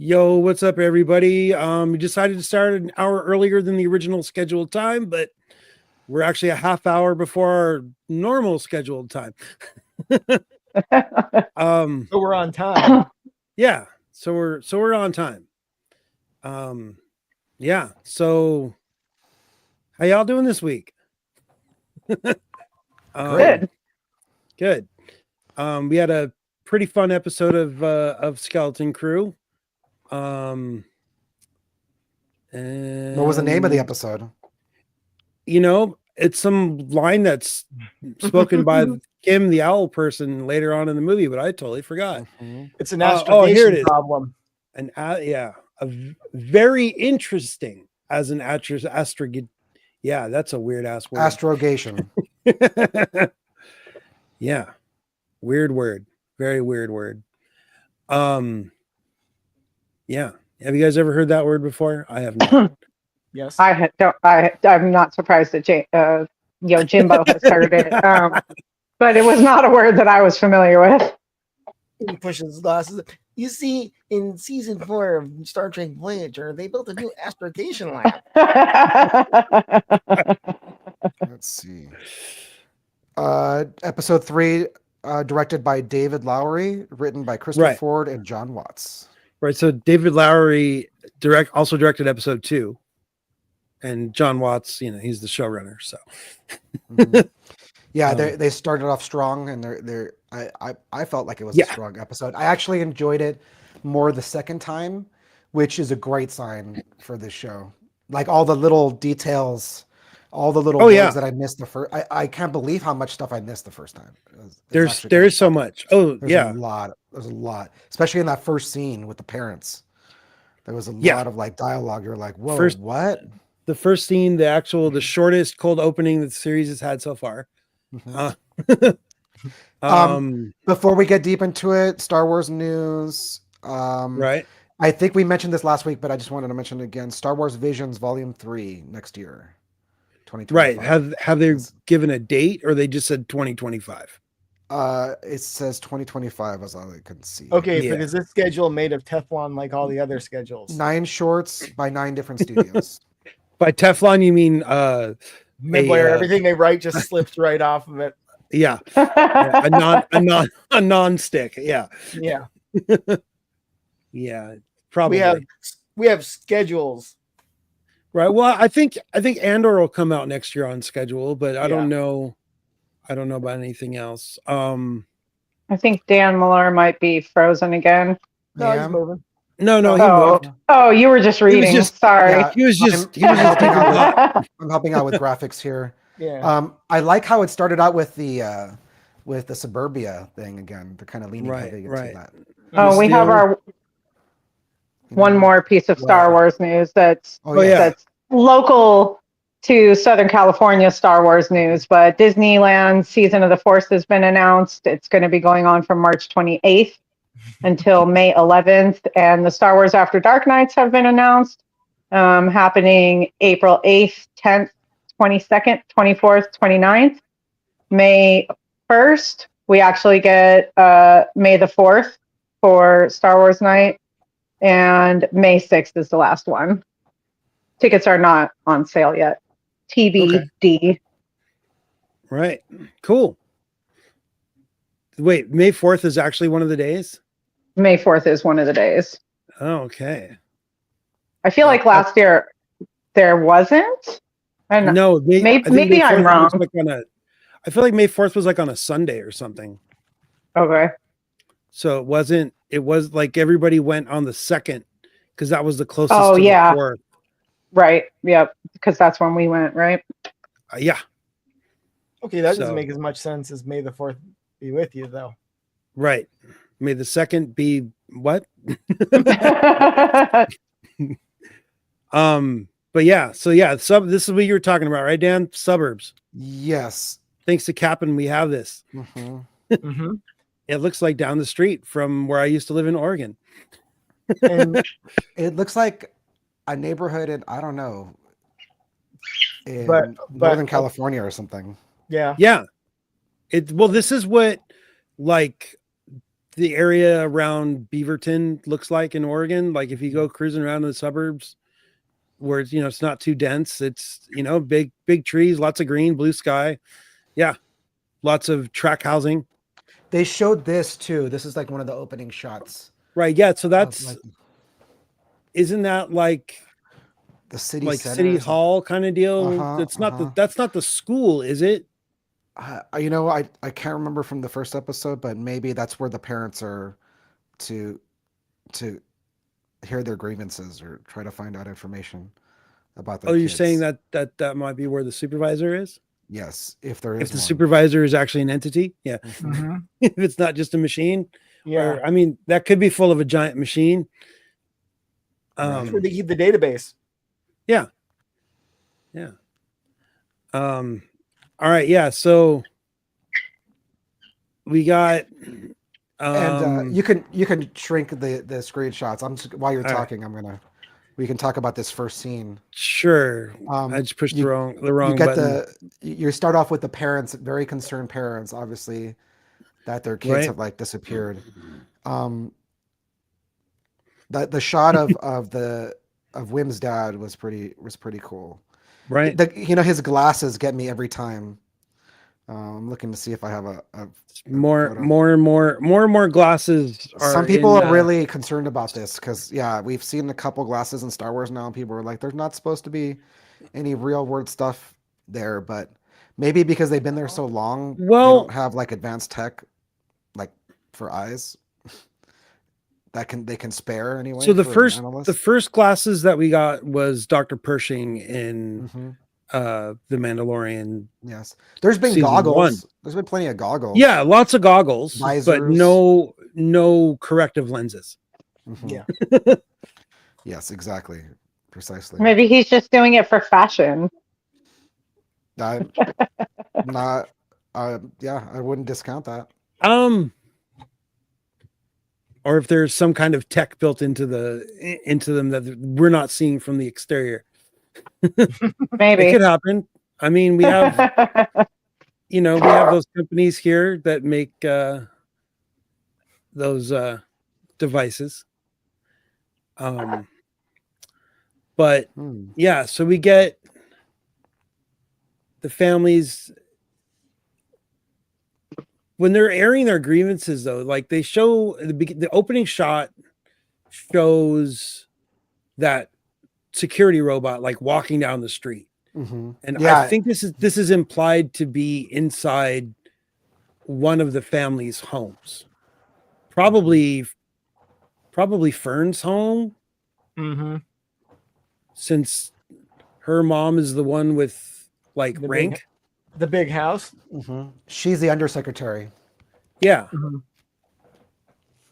Yo, what's up, everybody? We decided to start an hour earlier than the original scheduled time, but we're actually a half hour before our normal scheduled time. So we're on time. Yeah, so we're on time. Yeah. So, how y'all doing this week? Good. Good. We had a pretty fun episode of Skeleton Crew. What was the name of the episode? You know, it's some line that's spoken by Kim, the owl person, later on in the movie, but I totally forgot. It's an astrogation here it is. problem. Very interesting as an astrogation. Yeah, that's a weird ass word. Astrogation. Yeah, weird word. Very weird word. Yeah. Have you guys ever heard that word before? I have not. Yes. I'm not surprised that YoJimbo has heard it. But it was not a word that I was familiar with. He pushes his glasses. You see, in season 4 of Star Trek Voyager, they built a new astrogation lab. Let's see. Episode 3, directed by David Lowery, written by Christopher Ford and John Watts. Right. So David Lowery also directed episode 2. And John Watts, he's the showrunner. So yeah, they started off strong, and I felt like it was a strong episode. I actually enjoyed it more the second time, which is a great sign for this show. Like all the little details, all the little words that I missed the first. I can't believe how much stuff I missed the first time. There is so much. There's a lot. There's a lot, especially in that first scene with the parents. There was a lot of like dialogue. You're like, whoa, what? The first scene, the shortest cold opening that the series has had so far. Before we get deep into it, Star Wars news. Right. I think we mentioned this last week, but I just wanted to mention it again. Star Wars Visions Volume 3 next year. 2025. Right. Have they given a date, or they just said 2025? It says 2025 as all I can see. Okay, but is this schedule made of Teflon like all the other schedules? 9 shorts by 9 different studios. By Teflon, you mean where everything they write just slips right off of it. Yeah. A non-stick. Yeah. Yeah. Yeah. Probably. We have schedules. Right. Well, I think Andor will come out next year on schedule, but I don't know. I don't know about anything else. I think DanMalore might be frozen again. No, he's moving. No, he moved. Oh, you were just reading. Sorry. Yeah, he was just I'm helping out with graphics here. Yeah. I like how it started out with the suburbia thing again. They're kind of leaning heavy into that. Oh, we have our one more piece of Star Wars news that's local to Southern California Star Wars news, but Disneyland Season of the Force has been announced. It's going to be going on from March 28th until May 11th, and the Star Wars After Dark Nights have been announced, happening April 8th, 10th, 22nd, 24th, 29th. May 1st, we actually get May the 4th for Star Wars Night, and May 6th is the last one. Tickets are not on sale yet. TBD. Okay. Right. Cool. Wait, May 4th is actually one of the days? May 4th is one of the days. Oh, okay. I feel like last year there wasn't. No, maybe I'm wrong. I feel like May 4th was like on a Sunday or something. Okay. So it was like everybody went on the 2nd because that was the closest to the 4th. Right. Yep. Because that's when we went, right? Yeah. Okay, that doesn't make as much sense as May the 4th be with you, though. Right. May the 2nd be what? But yeah, so this is what you were talking about, right, Dan? Suburbs. Yes. Thanks to Cap'n, we have this. It looks like down the street from where I used to live in Oregon. And it looks like a neighborhood in, I don't know, in Northern California or something. Yeah. Yeah. This is what like the area around Beaverton looks like in Oregon. Like if you go cruising around in the suburbs where it's, it's not too dense, it's, big trees, lots of green, blue sky. Yeah. Lots of track housing. They showed this too. This is like one of the opening shots. Right. Yeah. So isn't that like the city like center city hall kind of deal? That's not the school, is it? I can't remember from the first episode, but maybe that's where the parents are to hear their grievances or try to find out information about their kids. You're saying that might be where the supervisor is? Yes, if there is. If the supervisor is actually an entity, yeah. Mm-hmm. If it's not just a machine, yeah. Or, I mean, that could be full of a giant machine. That's where they keep the database. Yeah. Yeah. All right. Yeah. So we got. And you can shrink the screenshots. While you're talking, we can talk about this first scene. Sure. I just pushed the wrong button. You start off with the parents, very concerned parents, obviously, that their kids have like disappeared. The shot of Wim's dad was pretty cool. Right. His glasses get me every time. I'm looking to see if I have a more and more glasses. Some people are really concerned about this because we've seen a couple glasses in Star Wars now, and people are like, there's not supposed to be any real world stuff there, but maybe because they've been there so long, they don't have like advanced tech like for eyes that they can spare anyway. So the first glasses that we got was Dr. Pershing in the Mandalorian. Yes, there's been goggles. There's been plenty of goggles. Yeah, lots of goggles, visors, but no corrective lenses. Yeah. Yes, exactly, precisely. Maybe he's just doing it for fashion. I wouldn't discount that. Or if there's some kind of tech built into them that we're not seeing from the exterior. Maybe it could happen. I mean, we have we have those companies here that make those devices. But yeah, so we get the families when they're airing their grievances, though. Like they show the opening shot shows that security robot like walking down the street, and I think this is implied to be inside one of the family's homes, probably Fern's home, since her mom is the one with like rank, the big house. She's the undersecretary. Yeah.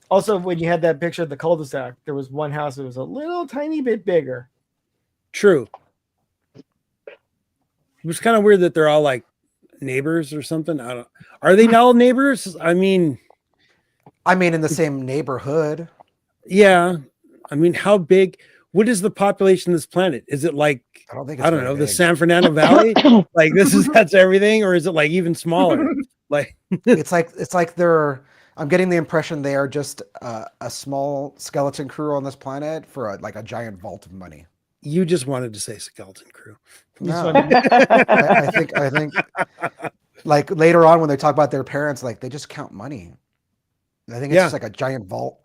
Also, when you had that picture of the cul-de-sac, there was one house that was a little tiny bit bigger. True. It was kind of weird that they're all like neighbors or something. Are they all neighbors? I mean, in the same neighborhood. Yeah. I mean, how big? What is the population of this planet? Is it like, I don't know, big. the San Fernando Valley? Like that's everything, or is it like even smaller? Like it's like I'm getting the impression they are just a small skeleton crew on this planet for a giant vault of money. You just wanted to say skeleton crew. No, I think like later on when they talk about their parents, like they just count money. I think it's just like a giant vault.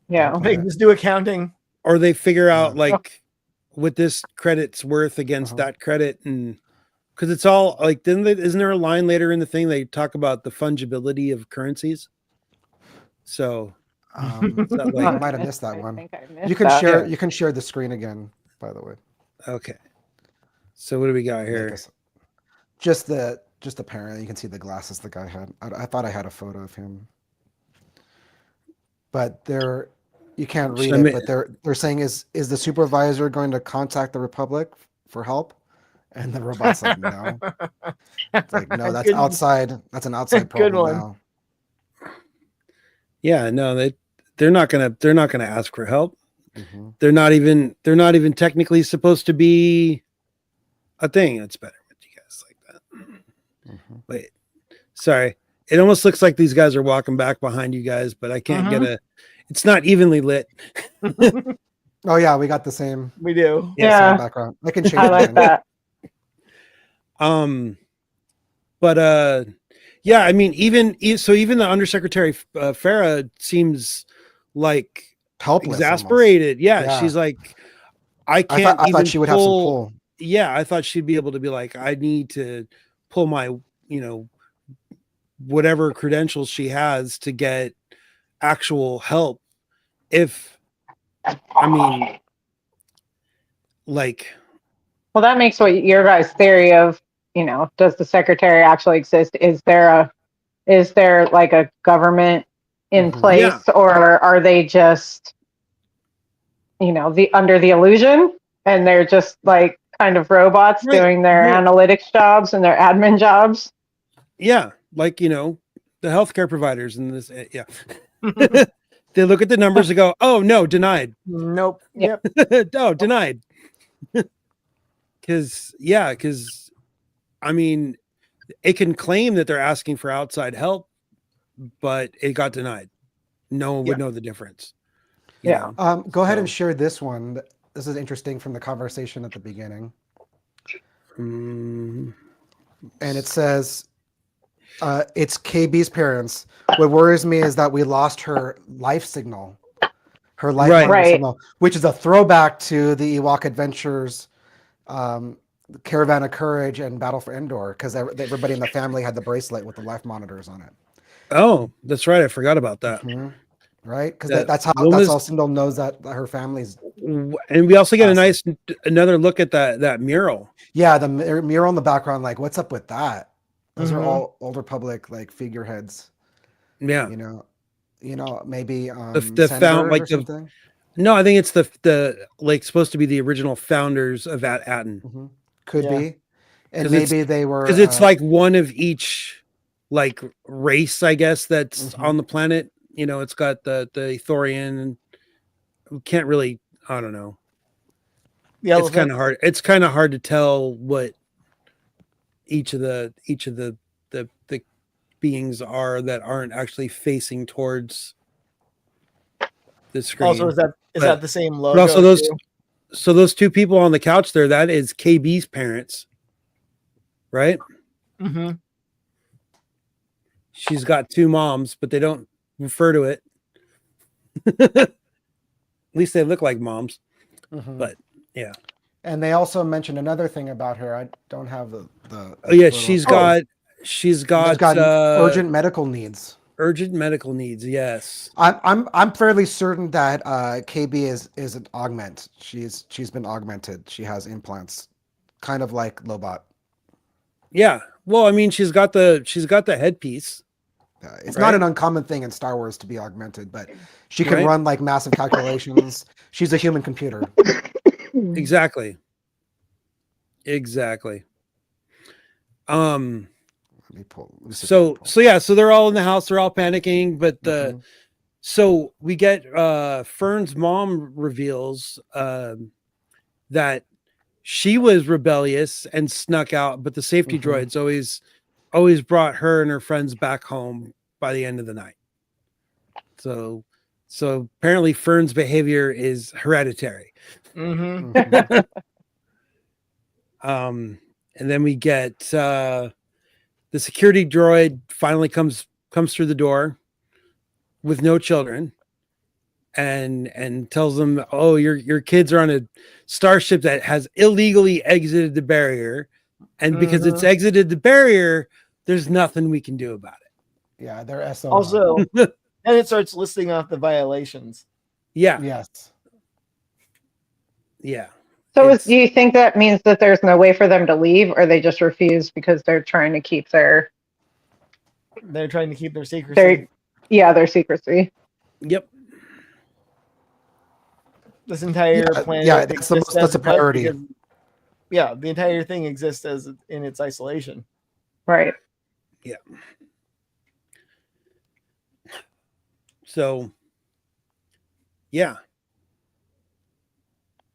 Yeah, they just do accounting, or they figure out like what this credit's worth against that credit, and because it's all like, isn't there a line later in the thing they talk about the fungibility of currencies? So I might have missed that one. You can share the screen again, by the way. Okay. So what do we got here? Just the parent. You can see the glasses the guy had. I thought I had a photo of him, but you can't read it. But they're saying is the supervisor going to contact the Republic for help? And the robot's like, no. It's like, no, that's outside. That's an outside problem now. Yeah, no, they're not gonna ask for help. They're not even technically supposed to be a thing. That's better with you guys like that. Wait, sorry. It almost looks like these guys are walking back behind you guys, but I can't get a. It's not evenly lit. Oh yeah, we got the same. We do. Yeah. Same background. I can change. I like that. But yeah, I mean, even the Undersecretary Farah seems like helpless, exasperated. Yeah, she's like, I can't. I thought she would have some pull. Yeah, I thought she'd be able to be like, I need to pull my, whatever credentials she has to get actual help. Well, that makes what your guys' theory of, does the secretary actually exist? Is there like a government in place, or are they just, under the illusion, and they're just like kind of robots doing their analytics jobs and their admin jobs? Yeah, like the healthcare providers in this. Yeah, they look at the numbers and go, "Oh no, denied." Nope. Yep. No, denied. Because I mean, it can claim that they're asking for outside help, but it got denied. No one would know the difference. Yeah. Go ahead and share this one. This is interesting from the conversation at the beginning. And it says, it's KB's parents. What worries me is that we lost her life signal. Her life signal, which is a throwback to the Ewok Adventures, Caravan of Courage and Battle for Endor, because everybody in the family had the bracelet with the life monitors on it. Oh, that's right. I forgot about that. Mm-hmm. Right, because that's how Sindel knows that her family's. And we also get another look at that mural. Yeah, the mural in the background. Like, what's up with that? Those are all Old Republic like figureheads. Yeah, maybe the found like the. No, I think it's the like supposed to be the original founders of Atten. Mm-hmm. Could be, and maybe they were because it's like one of each like race, I guess, that's on the planet. It's got the Ithorian, and we can't really. I don't know. Yeah, it's kind of hard. It's kind of hard to tell what each of the beings are that aren't actually facing towards the screen. Also, is that the same logo? Also, those two people on the couch there, that is KB's parents, right? Mm-hmm. She's got two moms, but they don't refer to it. At least they look like moms. But yeah. And they also mentioned another thing about her. I don't have the oh yeah, she's got urgent medical needs. Urgent medical needs, yes. I'm fairly certain that KB is an augment. She's been augmented. She has implants, kind of like Lobot. Yeah. Well, I mean, she's got the headpiece. It's not an uncommon thing in Star Wars to be augmented, but she can run like massive calculations. She's a human computer. Exactly. So they're all in the house, they're all panicking, but so we get Fern's mom reveals that she was rebellious and snuck out, but the safety droids always brought her and her friends back home by the end of the night. So apparently Fern's behavior is hereditary. And then we get the security droid finally comes through the door with no children and tells them, "Oh, your kids are on a starship that has illegally exited the barrier, and because it's exited the barrier, there's nothing we can do about it." Yeah, they're SOL. Also, and it starts listing off the violations. Yeah. Yes. Yeah. So do you think that means that there's no way for them to leave, or they just refuse because they're trying to keep their... They're trying to keep their secrecy. Their secrecy. Yep. This entire planet. Yeah, that's a priority. Because, the entire thing exists as in its isolation. Right. Yeah. So, yeah.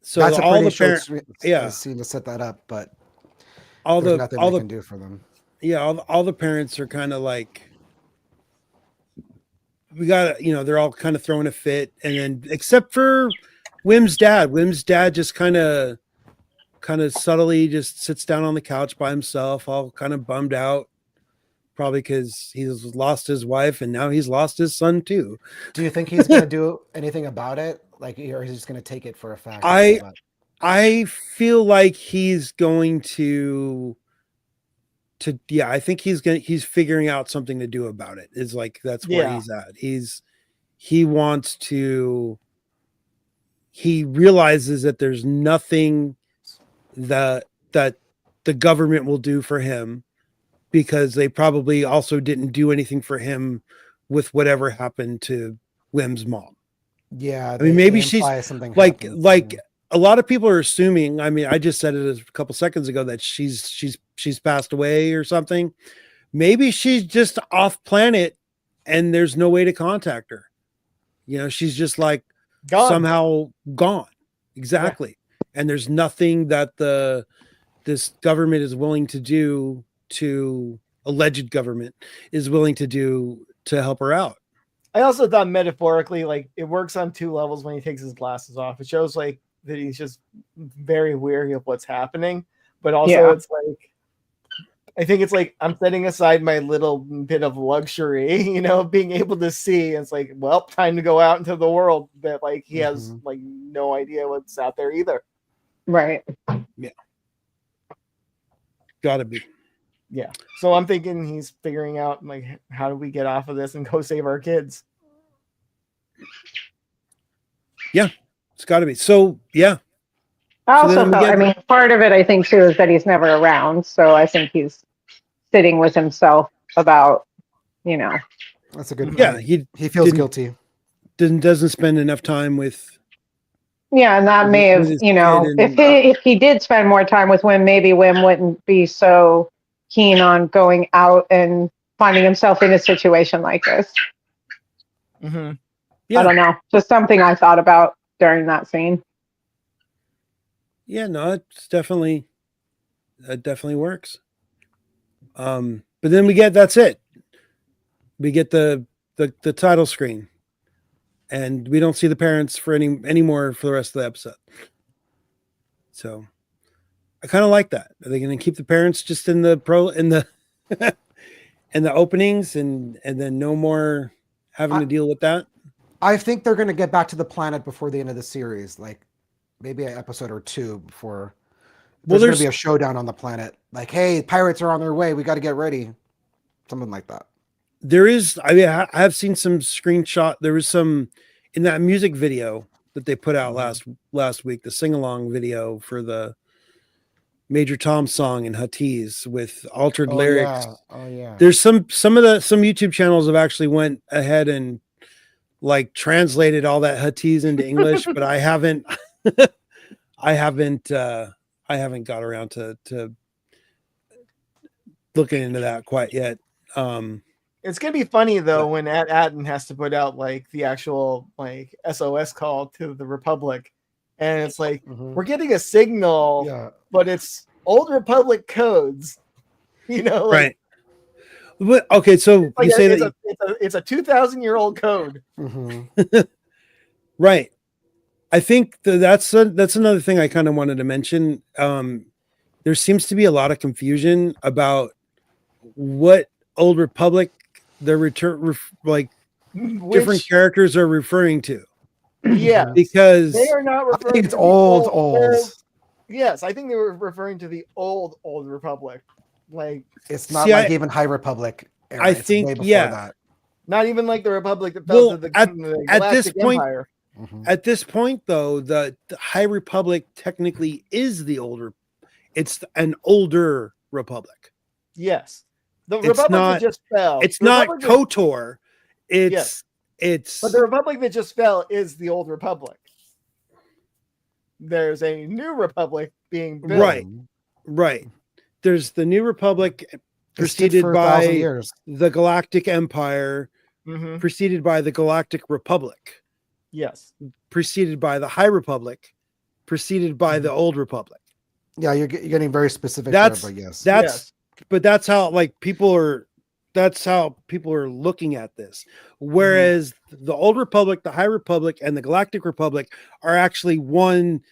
So that's all the parents, seem to set that up, but all there's the nothing all they the can do for them. Yeah, all the parents are kind of like we got, they're all kind of throwing a fit, and then except for Wim's dad just kind of subtly just sits down on the couch by himself, all kind of bummed out, probably because he's lost his wife and now he's lost his son too. Do you think he's going to do anything about it? Like, or is he just going to take it for a fact? I feel like he's going to I think he's figuring out something to do about it. Is like, that's where he's at. He realizes that there's nothing that the government will do for him, because they probably also didn't do anything for him with whatever happened to Wim's mom. Yeah. I mean, maybe she's something like a lot of people are assuming, I mean, I just said it a couple seconds ago that she's passed away or something. Maybe she's just off planet and there's no way to contact her. She's just like somehow gone. Exactly. Yeah. And there's nothing that this government is willing to do, alleged government is willing to do to help her out. I also thought metaphorically, like, it works on two levels when he takes his glasses off. It shows like that he's just very weary of what's happening, but also it's like, I think it's like, I'm setting aside my little bit of luxury, being able to see. It's like, well, time to go out into the world, that like he has like no idea what's out there either. Right. Yeah. Gotta be. Yeah. So I'm thinking he's figuring out, like, how do we get off of this and go save our kids? Yeah, it's gotta be. So yeah. I also felt, part of it, I think, too, is that he's never around. So I think he's sitting with himself about, That's a good point. Yeah, he feels guilty. Doesn't spend enough time with. Yeah, and that may have, if he did spend more time with Wim, maybe Wim wouldn't be so keen on going out and finding himself in a situation like this. Mm-hmm. Yeah. I don't know. Just something I thought about during that scene. Yeah, no, it definitely works. But then that's it. We get the title screen, and we don't see the parents for any more for the rest of the episode. So I kind of like that. Are they going to keep the parents just in the in the openings, and then no more having to deal with that? I think they're going to get back to the planet before the end of the series, like maybe an episode or two before. There's going to be a showdown on the planet. Like, hey, pirates are on their way. We got to get ready. Something like that. There is. I mean, I have seen some screenshot. There was some in that music video that they put out last week, the sing along video for the Major Tom song in Huttese with altered lyrics. Yeah. Oh yeah. There's some YouTube channels have actually went ahead and like translated all that Huttese into English, but I haven't got around to looking into that quite yet. It's gonna be funny though when Atten has to put out like the actual like SOS call to the Republic, and it's like we're getting a signal, but it's old Republic codes, right? But, okay, so like you say that it's a 2,000-year-old code, right? I think that's another thing I kind of wanted to mention. There seems to be a lot of confusion about what Old Republic different characters are referring to. Yeah, because they are not referring. I think it's old. Yes, I think they were referring to the old Republic. Like, it's not even High Republic era. I think way before that. Not even like the Republic that fell to the Galactic Empire. At this point, though, the High Republic technically is the older. It's an older Republic. Yes, the Republic that just fell. It's not KOTOR. It's but the Republic that just fell is the Old Republic. There's a new Republic being built. Right. There's the New Republic preceded by the Galactic Empire, preceded by the Galactic Republic. Yes. Preceded by the High Republic, preceded by the Old Republic. Yeah, you're getting very specific. But that's how like people are that's how people are looking at this. Whereas the Old Republic, the High Republic, and the Galactic Republic are actually one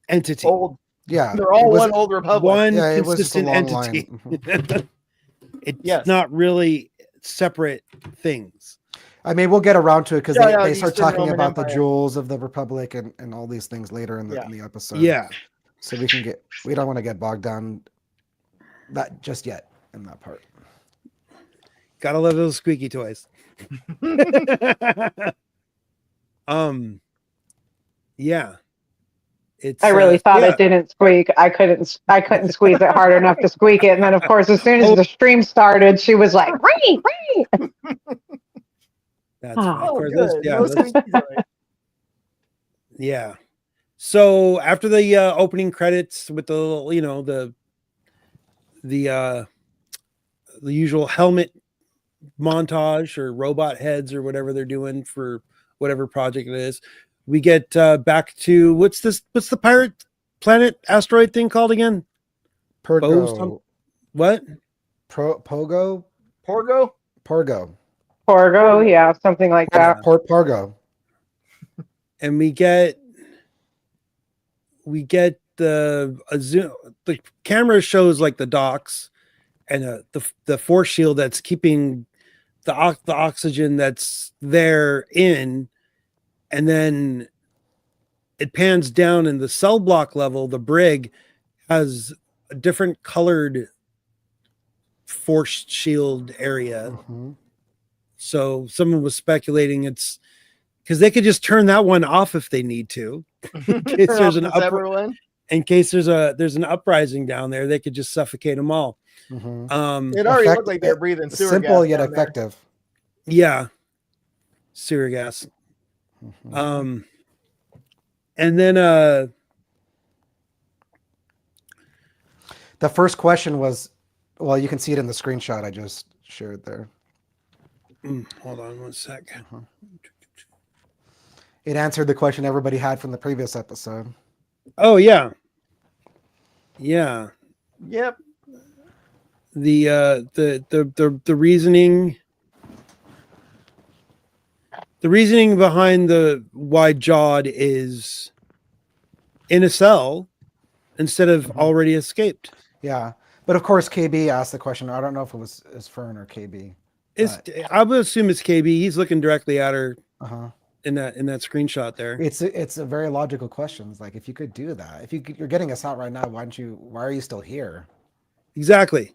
entity. They're all one Old Republic. One it was just a consistent long entity. line. It's not really separate things. I mean, we'll get around to it because they start talking Roman about Empire. the jewels of the Republic and all these things later in the episode. Yeah. So we don't want to get bogged down that just yet in that part. Gotta love those squeaky toys. Yeah. I really thought it didn't squeak. I couldn't squeeze it hard enough to squeak it. And then of course, as soon as the stream started, she was like, "Ring, ring." That's of course, good. Yeah. So after the opening credits with the little, you know, the usual helmet montage or robot heads or whatever they're doing for whatever project it is, we get back to what's the pirate planet asteroid thing called again? Porgo. What? Porgo? Porgo, yeah, something like that. Port Porgo. And we get the camera shows like the docks and the force shield that's keeping the oxygen that's there in, and then it pans down in the cell block level. The brig has a different colored force shield area. So someone was speculating it's because they could just turn that one off if they need to. In case there's an uprising down there, they could just suffocate them all. It already looked like they're breathing sewer simple gas yet down effective. Yeah, sewer gas. And then the first question was, well, you can see it in the screenshot I just shared there. Hold on one sec. It answered the question everybody had from the previous episode. Oh yeah. Yeah. Yep. The reasoning behind the wide jawed is in a cell instead of already escaped. Yeah. But of course KB asked the question. I don't know if it was Fern or KB. I would assume it's KB. He's looking directly at her in that screenshot there. It's a very logical question. It's like, if you could do that, you're getting us out right now, why are you still here? Exactly.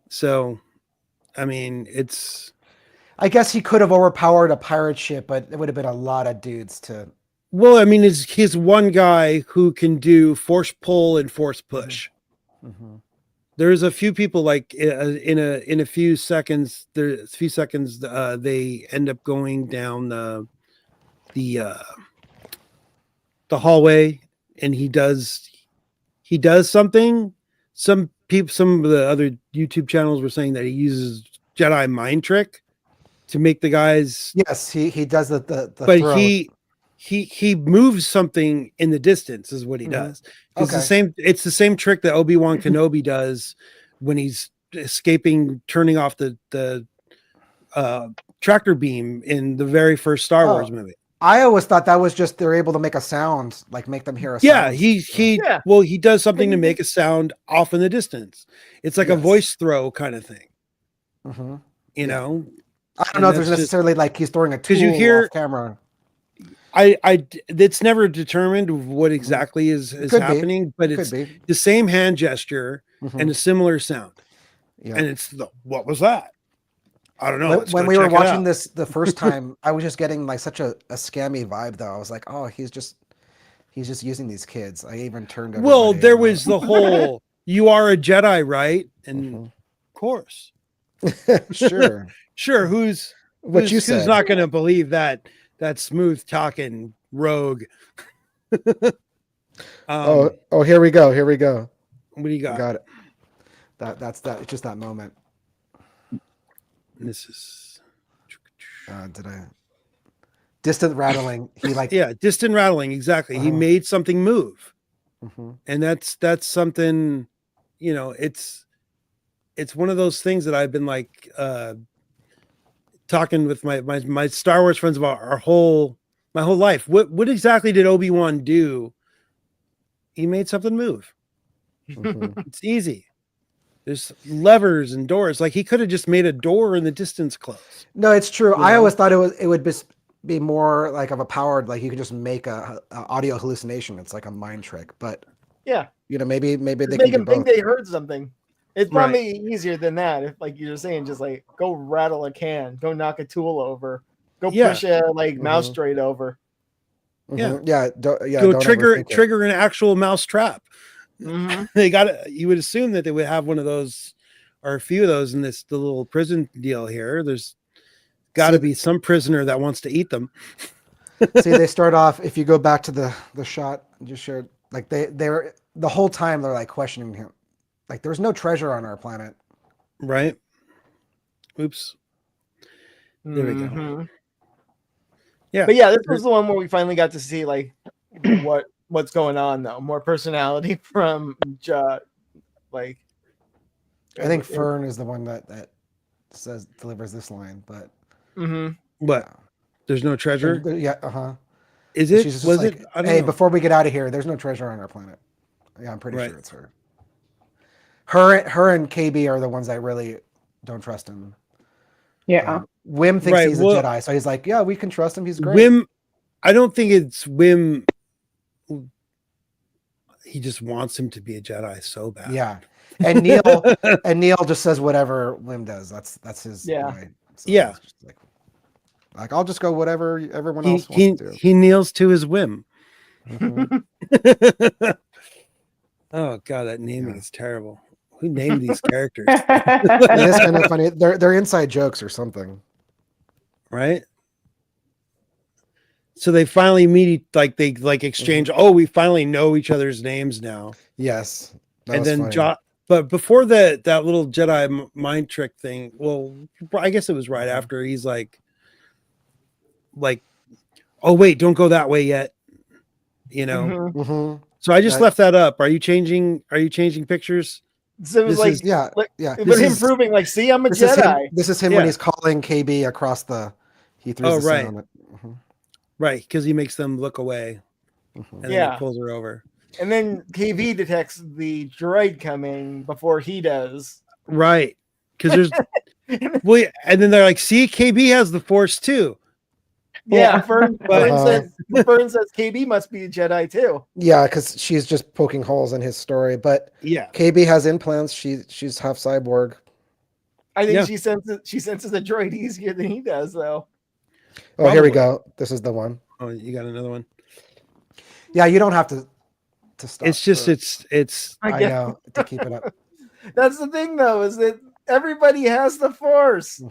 So, I mean, I guess he could have overpowered a pirate ship, but it would have been a lot of dudes to. Well, I mean, he's one guy who can do force pull and force push. There's a few people like in a few seconds. They end up going down the hallway, and he does something. Some of the other YouTube channels were saying that he uses Jedi mind trick to make the guys. Yes, he does the but throw. he moves something in the distance is what he does. It's the same trick that Obi-Wan Kenobi does when he's escaping, turning off the tractor beam in the very first Star Wars movie. I always thought that was just they're able to make a sound, like make them hear a sound. Yeah, he does something to make a sound off in the distance. It's like a voice throw kind of thing. You know, I don't know if there's necessarily like he's throwing a tool off camera. It's never determined what exactly is happening, but it's the same hand gesture and a similar sound. Yeah. And it's what was that? I don't know. When we were watching this the first time, I was just getting like such a scammy vibe though. I was like, oh, he's just using these kids. I even turned well, there was the whole you are a Jedi, right? And of course. Sure. Who's not gonna believe that smooth talking rogue? Here we go. What do you got? Got it. That's it's just that moment. This is distant rattling. Distant rattling. Exactly. He made something move, and that's something. You know, it's it's one of those things that I've been like talking with my Star Wars friends about my whole life. What exactly did Obi-Wan do? He made something move. It's easy. There's levers and doors. Like he could have just made a door in the distance close. No, it's true. You I know? always thought it would be more like of a powered, like you could just make a audio hallucination. It's like a mind trick, but yeah, maybe they make can them do think both. they heard something. It's probably easier than that. If like you're saying, just like go rattle a can, go knock a tool over, go push a mouse droid over. Go trigger an actual mouse trap. They got it. You would assume that they would have one of those or a few of those in the little prison deal here. There's got to be some prisoner that wants to eat them. See, they start off, if you go back to the shot just shared, like they're the whole time they're like questioning him. Like there's no treasure on our planet. Right. Oops. There we go. Yeah. But yeah, this was the one where we finally got to see like what's going on though. More personality from like I think Fern is the one that delivers this line, but what? There's no treasure? Is it? She's Was like, it? I don't hey, know. before we get out of here, there's no treasure on our planet. Yeah, I'm pretty sure it's her. Her and KB are the ones I really don't trust him. Yeah. Wim thinks he's a Jedi, so he's like, yeah, we can trust him. He's great. Wim, I don't think it's Wim. He just wants him to be a Jedi so bad. Yeah. And Neil just says whatever Wim does. That's his way. So just like I'll just go whatever everyone else wants to do. He kneels to his whim. Oh god, that naming is terrible. Who named these characters? It is kind of funny. They're inside jokes or something, right? So they finally meet. They exchange. Oh, we finally know each other's names now. Yes, and then but before that little Jedi mind trick thing. Well, I guess it was right after. He's like, oh wait, don't go that way yet. You know. So I just left that up. Are you changing pictures? So it was But him proving like, see, I'm a Jedi. This is him when he's calling KB across he throws the right. on it. Right, because he makes them look away. And then he pulls her over. And then KB detects the droid coming before he does. Right. Because there's and then they're like, see, KB has the Force too. Yeah, Fern says KB must be a Jedi too. Yeah, because she's just poking holes in his story. But KB has implants. She's half cyborg. I think she senses a droid easier than he does, though. Oh, probably. Here we go. This is the one. Oh, you got another one. Yeah, you don't have to stop. It's just it's. I know to keep it up. That's the thing, though, is that everybody has the Force.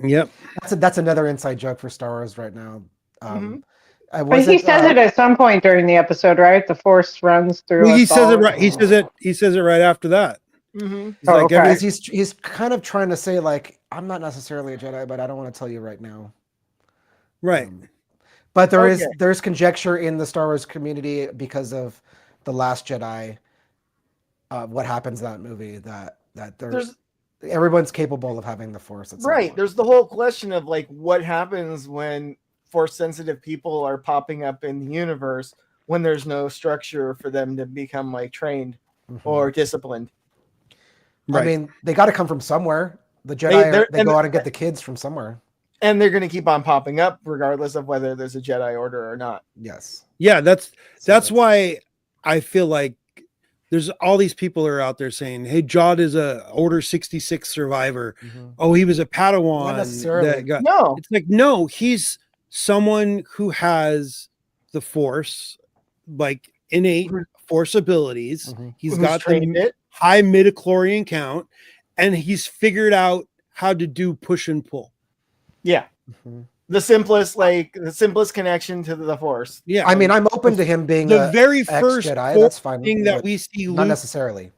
Yep, that's another inside joke for Star Wars right now. But he says it at some point during the episode, right? The Force runs through. Well, he says it right. He says it right after that. He's kind of trying to say like, I'm not necessarily a Jedi, but I don't want to tell you right now. Right. But there's conjecture in the Star Wars community because of The Last Jedi. What happens in that movie that everyone's capable of having the Force. Right. There's the whole question of like what happens when Force sensitive people are popping up in the universe when there's no structure for them to become like trained or disciplined. Right. I mean, they got to come from somewhere. The Jedi, they go out and get the kids from somewhere. And they're going to keep on popping up regardless of whether there's a Jedi Order or not. Yes. Yeah, that's why I feel like there's all these people are out there saying, "Hey, Jod is a Order 66 survivor. Oh, he was a Padawan." Not necessarily. No, it's like no, he's someone who has the Force, like innate Force abilities. He's got the high midichlorian count, and he's figured out how to do push and pull. Yeah. The simplest connection to the Force. Yeah. I mean, I'm open to him being the very first Jedi. That's fine. Thing that we see, not necessarily.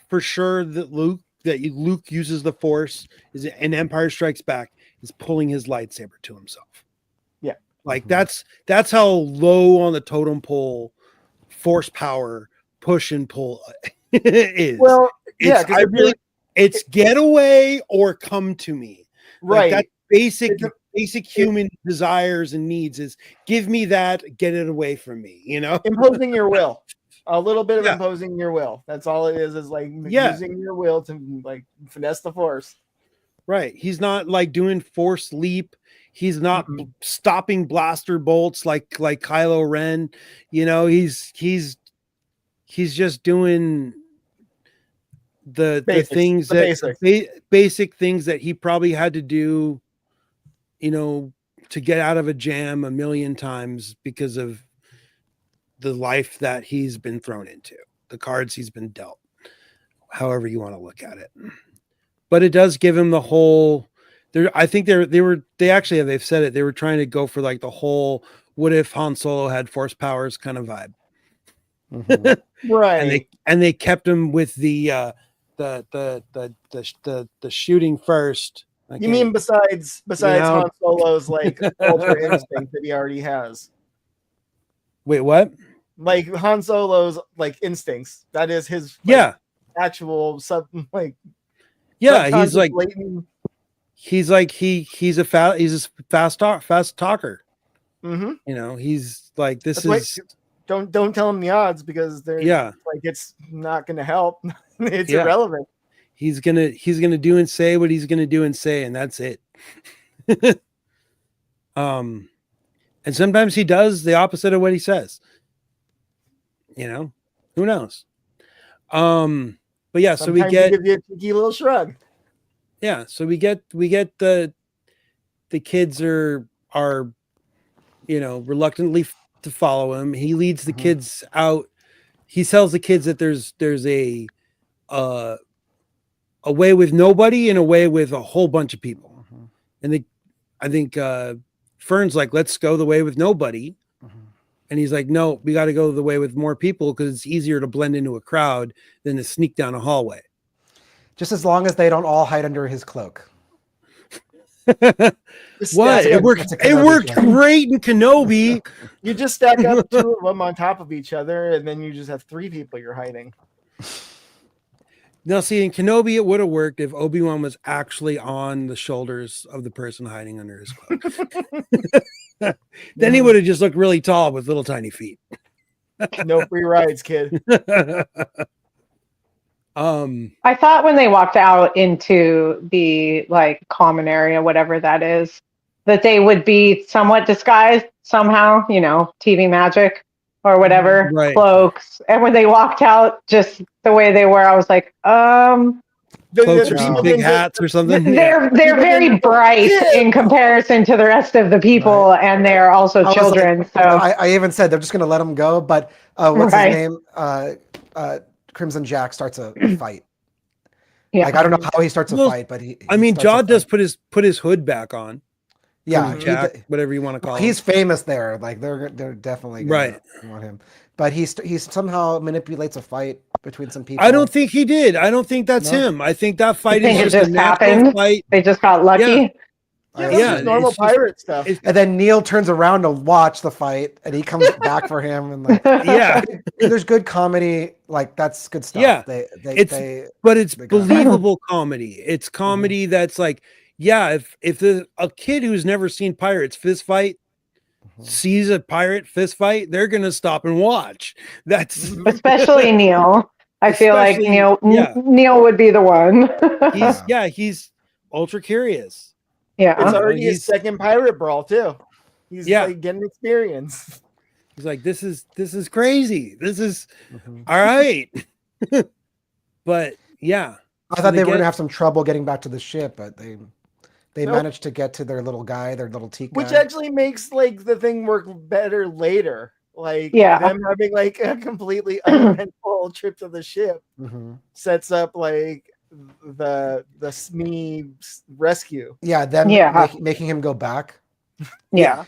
For sure, that Luke uses the Force is in Empire Strikes Back is pulling his lightsaber to himself. Yeah. Like that's how low on the totem pole Force power push and pull is. Well, I It's get away or come to me. Right. Like that's basic human desires and needs is give me that, get it away from me, Imposing your will. A little bit of imposing your will. That's all it is like using your will to like finesse the Force. Right. He's not like doing force leap. He's not stopping blaster bolts like Kylo Ren. He's just doing the things basic things that he probably had to do, to get out of a jam a million times because of the life that he's been thrown into, the cards he's been dealt, however you want to look at it. But it does give him the whole I think they've said it. They were trying to go for like the whole, what if Han Solo had force powers kind of vibe. Right. And they kept him with the shooting first. You mean besides Han Solo's like ultra instinct that he already has? Wait, what? Like Han Solo's like instincts. That is his actual he's like blatant. He's a fast talker. He's like, this is don't tell him the odds because they're like it's not gonna help. It's irrelevant. He's gonna do and say what he's gonna do and say, and that's it. And sometimes he does the opposite of what he says. Who knows? But yeah, so we get give you a cheeky little shrug. Yeah, so we get the kids are reluctantly to follow him. He leads the kids out. He tells the kids that there's a way with nobody and a way with a whole bunch of people. And I think Fern's like, let's go the way with nobody. And he's like, no, we got to go the way with more people because it's easier to blend into a crowd than to sneak down a hallway. Just as long as they don't all hide under his cloak. What? It worked great in Kenobi. You just stack up two of them on top of each other, and then you just have three people you're hiding. Now, see, in Kenobi, it would have worked if Obi-Wan was actually on the shoulders of the person hiding under his cloak. Then he would have just looked really tall with little tiny feet. No free rides, kid. I thought when they walked out into the like common area, whatever that is, that they would be somewhat disguised somehow, TV magic or whatever, cloaks. And when they walked out just the way they were, I was like, cloaks or some big hats or something. They're very bright in comparison to the rest of the people, and they're also children. So I even said they're just going to let them go. But what's his name? Crimson Jack starts a fight. Yeah, like I don't know how he starts a fight, but Jod does put his hood back on. Yeah, Jack, whatever you want to call him. He's famous there. Like they're definitely gonna want him. But he somehow manipulates a fight between some people. I don't think he did. I don't think that's him. I think that fight is just happened. Fight. They just got lucky. Yeah, normal pirate stuff. And then Neil turns around to watch the fight, and he comes back for him, and like, there's good comedy. Like that's good stuff. Yeah, it's believable comedy. It's comedy that's like, if a kid who's never seen pirates fist fight sees a pirate fist fight, they're gonna stop and watch. That's especially Neil. I feel like Neil would be the one. He's ultra curious. Yeah, it's already his second pirate brawl too. He's like getting experience. He's like, this is crazy. This is all right. But I thought they were gonna have some trouble getting back to the ship, but they managed to get to their little guy, their little teak guy. Which actually makes like the thing work better later. Like them having like a completely uneventful trip to the ship sets up like the Smee rescue. Yeah, making him go back. Yeah.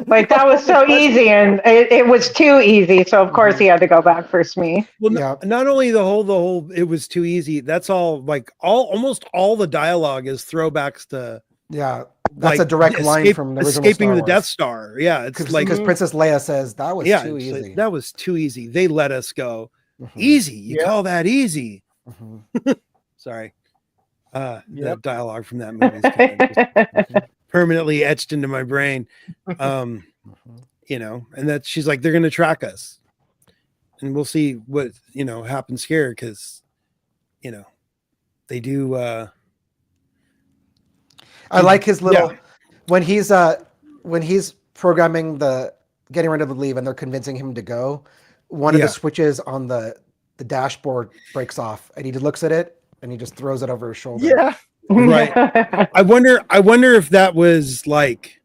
Like that was so easy, and it was too easy. So of course he had to go back for Smee. Well, not only the whole it was too easy. That's all like almost all the dialogue is throwbacks to that's a direct line from the original escaping Star the Wars. Death Star. Yeah, it's like because Princess Leia says that was too easy. Like, that was too easy. They let us go easy. You call that easy? Sorry. The dialogue from that movie is kind of just permanently etched into my brain. You know, and that she's like, they're going to track us, and we'll see what, you know, happens here, because, you know, they do. I like his little when he's programming getting ready to leave, and they're convincing him to go. One of the switches on the dashboard breaks off, and he just looks at it and he just throws it over his shoulder. Yeah, right. I wonder if that was like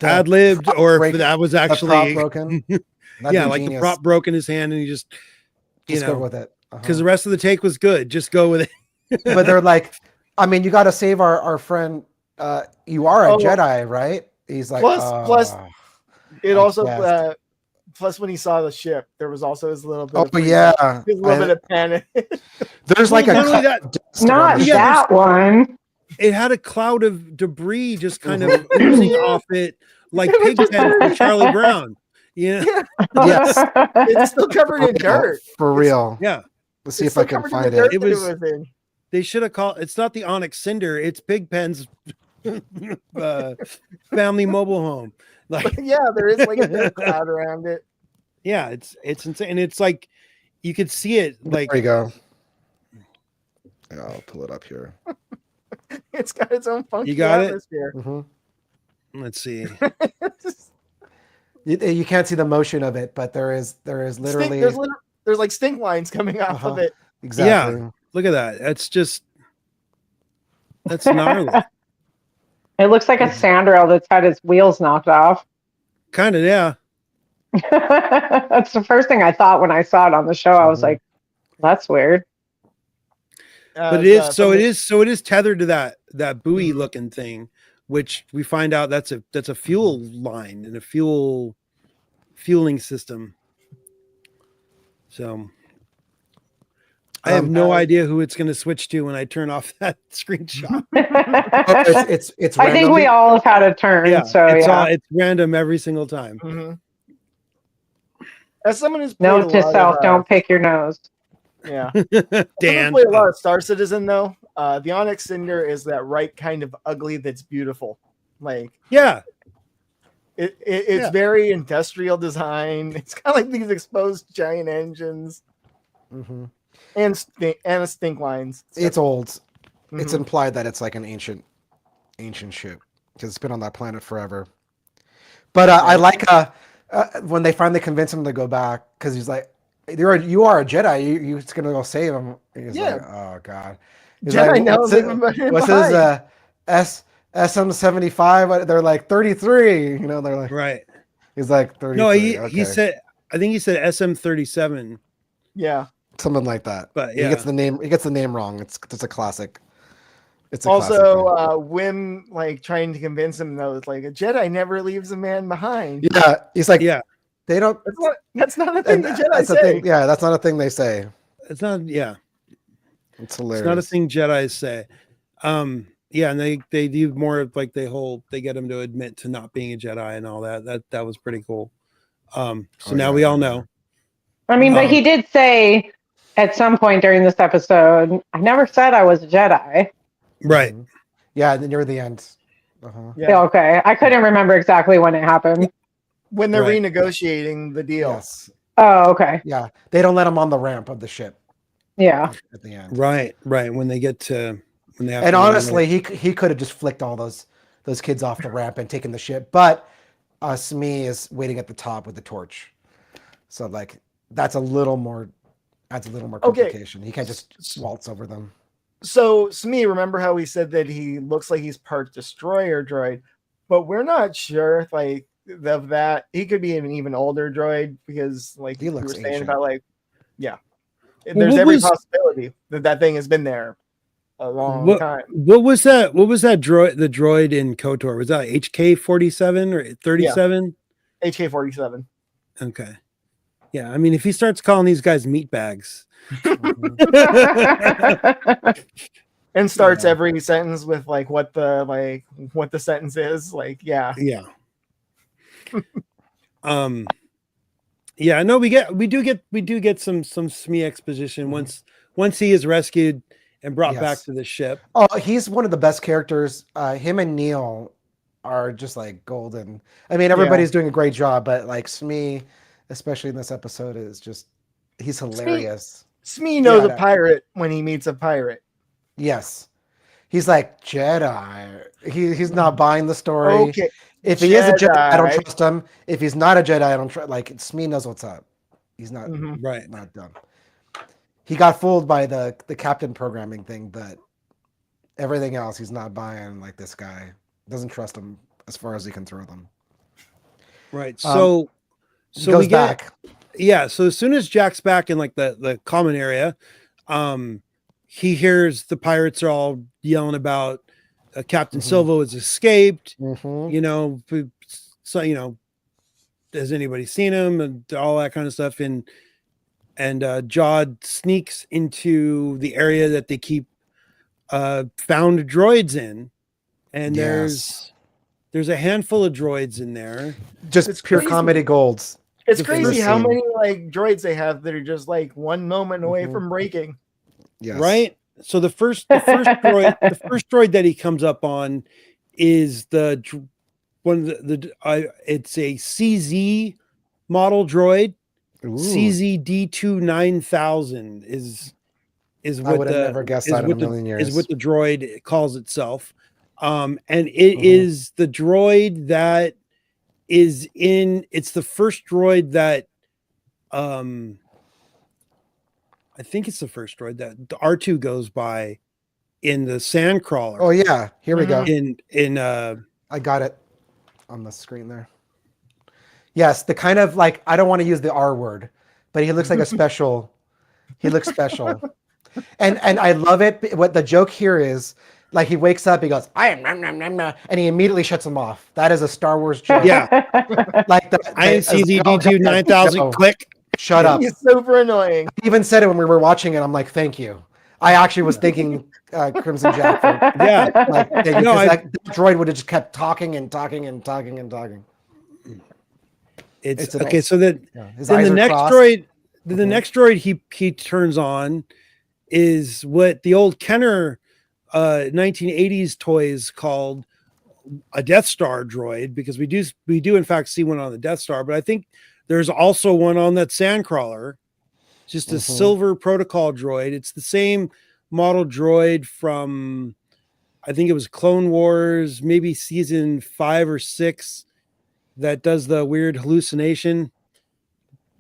ad-libbed, or if that was actually broken. Yeah, like the prop broke in his hand, and he just go with it, because the rest of the take was good. Just go with it. But they're like, I mean, you got to save our friend. You are a Jedi, right? He's like, plus it also plus when he saw the ship, there was also his little bit. His little bit of panic. There's like not that one. It had a cloud of debris just kind of oozing off it, like Pigpen from Charlie Brown. Yeah. Yes. It's still covered in dirt. For real. Yeah. Let's see if I can find it. It was. They should have called. It's not the Onyx Cinder. It's Pigpen's family mobile home. Like, yeah, there is like a dirt cloud around it. Yeah, it's insane. And it's like you could see it. Like, there you go. Yeah, I'll pull it up here. It's got its own funky you got atmosphere. Let's see. You can't see the motion of it, but there is literally there's like stink lines coming off of it. Exactly. Yeah, look at that. That's gnarly. It looks like a sandrail that's had its wheels knocked off. Kind of, yeah. That's the first thing I thought when I saw it on the show. I was like, "That's weird." But it is tethered to that buoy looking thing, which we find out that's a fuel line and a fueling system. So I have no idea who it's going to switch to when I turn off that screenshot. It's I think we all have had a turn. Yeah, so it's random every single time. Mm-hmm. As someone who's note to self, don't pick your nose. Yeah. Dan played a lot of Star Citizen though. The Onyx Cinder is that right kind of ugly that's beautiful. Like it's very industrial design. It's kind of like these exposed giant engines. And stink lines. It's old. It's implied that it's like an ancient ship because it's been on that planet forever. But I like when they finally convince him to go back, because he's like, "You are a Jedi. You're just gonna go save him." He's like, "Oh God." He's Jedi like, what's his SM-75? They're like 33. You know, they're like right. He's like 33. No, he said. I think he said SM-37. Yeah. Something like that. But yeah, he gets the name wrong. It's a classic. It's also Wim like trying to convince him though. It's like a Jedi never leaves a man behind. Yeah, he's like, they don't. That's not a thing the Jedi say. Yeah, that's not a thing they say. It's not. Yeah, it's hilarious. It's not a thing Jedi say. Yeah, and they do more of like they get him to admit to not being a Jedi and all that. That was pretty cool. So now we all know. I mean, but he did say at some point during this episode, "I never said I was a Jedi." Right. Yeah, near the end. Yeah. Okay. I couldn't remember exactly when it happened. When they're renegotiating the deal. Yes. Oh, okay. Yeah. They don't let him on the ramp of the ship. Yeah. At the end. Right. When they get to when they have. And honestly, he could have just flicked all those kids off the ramp and taken the ship, but Smee is waiting at the top with the torch. So like adds a little more complication. He can't just waltz over them. So Smee, remember how we said that he looks like he's part destroyer droid, but we're not sure like of that. He could be an even older droid because like he looks we were saying ancient. about like there's every possibility that thing has been there a long time. What was that? What was that droid? The droid in KOTOR, was that HK-47 or 37? Yeah. HK-47. Okay. Yeah, I mean, if he starts calling these guys meat bags. And starts every sentence with like what the sentence is, like yeah. No, we do get some Smee exposition once he is rescued and brought back to the ship. Oh, he's one of the best characters. Him and Neil are just like golden. I mean, everybody's doing a great job, but like Smee, especially in this episode, is just he's hilarious. Smee knows a pirate when he meets a pirate. Yes. He's like Jedi. He's not buying the story. Okay. If he is a Jedi, I don't trust him. If he's not a Jedi, I don't trust. Like Smee knows what's up. He's not not dumb. He got fooled by the captain programming thing, but everything else he's not buying. Like this guy doesn't trust him as far as he can throw them. Right. So he goes back. Yeah. So as soon as Jack's back in like the common area, he hears the pirates are all yelling about Captain Silva has escaped. You know, so has anybody seen him and all that kind of stuff? And Jod sneaks into the area that they keep found droids in, and there's a handful of droids in there. Just it's pure comedy golds. It's crazy how many like droids they have that are just like one moment away from breaking. Yes. Right. So the first droid that he comes up on is one of it's a CZ model droid. CZD2 9000 is what I would have never guessed that in a million years. Is what the droid calls itself. And it is the droid that is it's the first droid that I think it's the first droid that R2 goes by in the Sandcrawler. Oh yeah, here we go. I got it on the screen there. Yes, the kind of like I don't want to use the R word, but he looks like a special. He looks special, and I love it. What the joke here is, like he wakes up, he goes, "I am," and he immediately shuts him off. That is a Star Wars joke. Yeah, like I am CZD2 9000. Click. Shut up. He's super annoying. He even said it when we were watching it. I'm like, thank you. I actually was thinking Crimson Jack. That droid would have just kept talking and talking and talking and talking. It's okay. So then the next droid, the next droid he turns on is what the old Kenner 1980s toys called a Death Star droid, because we do in fact see one on the Death Star, but I think there's also one on that Sandcrawler, just a silver protocol droid. It's the same model droid from, I think it was Clone Wars, maybe season 5 or 6, that does the weird hallucination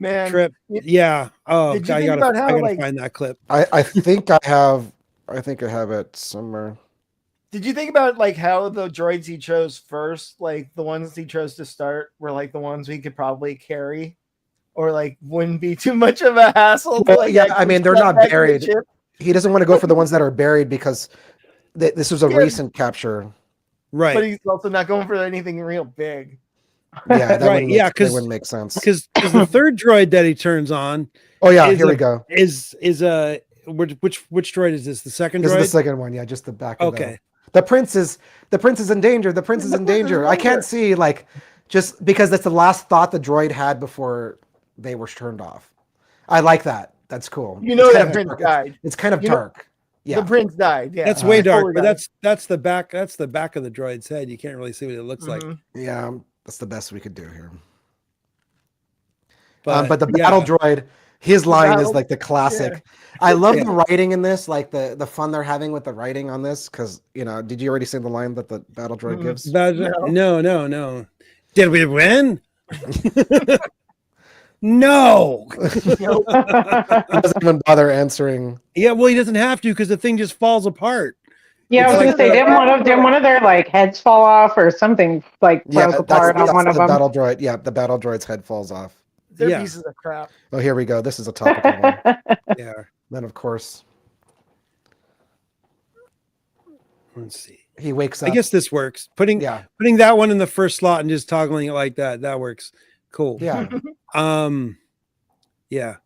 trip. Yeah. Oh, I gotta find that clip. I think I have it somewhere. Did you think about like how the droids he chose first, like the ones he chose to start, were like the ones we could probably carry, or like wouldn't be too much of a hassle? Well, I mean, they're not buried. He doesn't want to go for the ones that are buried because this was a recent capture, right? But he's also not going for anything real big. Yeah, that wouldn't make sense. Because the third droid that he turns on. Oh yeah, here we go. Is which droid is this? The second droid? This is the second one. Yeah, just the back. Okay. The prince is in danger. The prince is in danger. I can't see, like, just because that's the last thought the droid had before they were turned off. I like that. That's cool. That prince died. It's kind of dark. Yeah. The prince died. Yeah. That's way dark, but that's the back of the droid's head. You can't really see what it looks like. Yeah, that's the best we could do here. But the battle droid, his line is like the classic. Yeah. I love the writing in this, like the fun they're having with the writing on this, because did you already say the line that the battle droid gives? No. Did we win? No. He doesn't even bother answering. Yeah, well, he doesn't have to, because the thing just falls apart. Yeah, I was gonna say, didn't one of their like heads fall off or something, like broke apart on one of them? Battle droid. Yeah, the battle droid's head falls off. They're pieces of crap. Oh, here we go. This is a topical one. Yeah. Then, of course, let's see. He wakes up. I guess this works. Putting that one in the first slot and just toggling it like that works. Cool. Yeah. Yeah.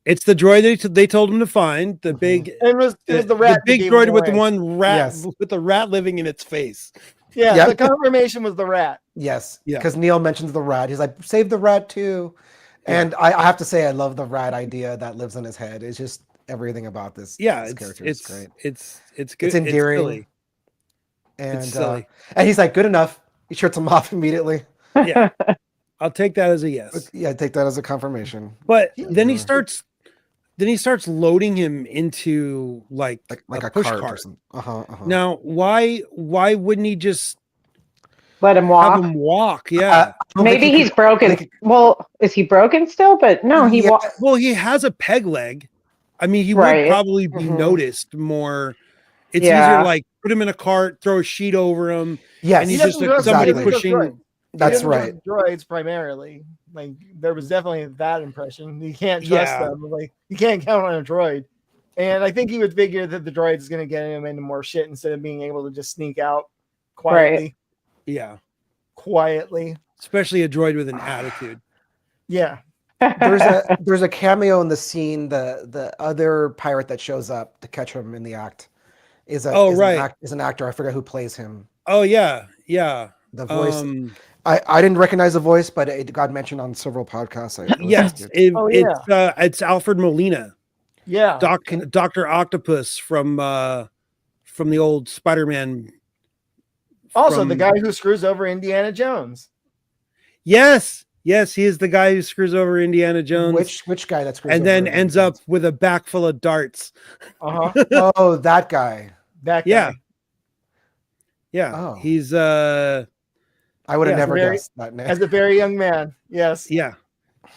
It's the droid they told him to find. The big. It was the rat. The big droid with the one rat with the rat living in its face. Yeah. The confirmation was the rat. Yes. Yeah. Because Neil mentions the rat. He's like, save the rat too. And I have to say, I love the rat idea that lives in his head. It's just, everything about this. Yeah, this character is great. It's good. It's endearing. It's silly. And It's silly. And he's like, good enough. He shirts him off immediately. Yeah, I'll take that as a yes. Yeah, take that as a confirmation. But then he starts loading him into like a push cart or cart. something. Now, why wouldn't he just let him walk? Have him walk, yeah. Maybe he's broken. Well, is he broken still? But no, he Well, he has a peg leg. I mean, he would probably be noticed more. It's easier to like put him in a cart, throw a sheet over him. Yes, and he's just somebody pushing. That's right. Droids primarily. Like there was definitely that impression. You can't trust them. Like you can't count on a droid. And I think he would figure that the droid is going to get him into more shit instead of being able to just sneak out quietly. Right. Yeah. Quietly. Especially a droid with an attitude. Yeah. There's a cameo in the scene. The other pirate that shows up to catch him in the act is an actor. I forget who plays him. Oh yeah. Yeah. The voice. I didn't recognize the voice, but it got mentioned on several podcasts. It's Alfred Molina. Yeah. Dr. Octopus from the old Spider-Man. Also, the guy who screws over Indiana Jones. Yes, he is the guy who screws over Indiana Jones. Which guy that screws and then ends up with a back full of darts. Oh, that guy. That guy. Yeah. Oh. He's I would have never guessed that name. As a very young man. Yes. Yeah.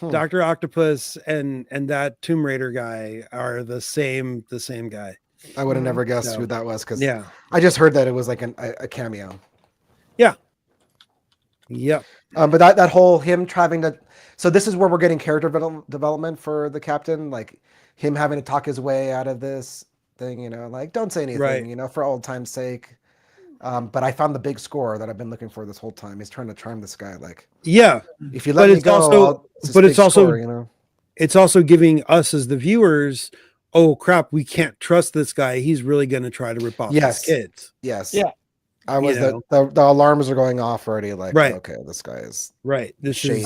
Dr. Octopus and that Tomb Raider guy are the same guy. I would have never guessed who that was because I just heard that it was like a cameo. Yeah. Yep. But that whole him having to, so this is where we're getting character development for the captain, like him having to talk his way out of this thing, like don't say anything, for old time's sake. But I found the big score that I've been looking for this whole time. He's trying to charm this guy, like if you let me go, it's also giving us as the viewers, oh crap, we can't trust this guy. He's really going to try to rip off these kids. Yes. Yeah. I was the alarms are going off already. Like, okay, this guy is This shady. is.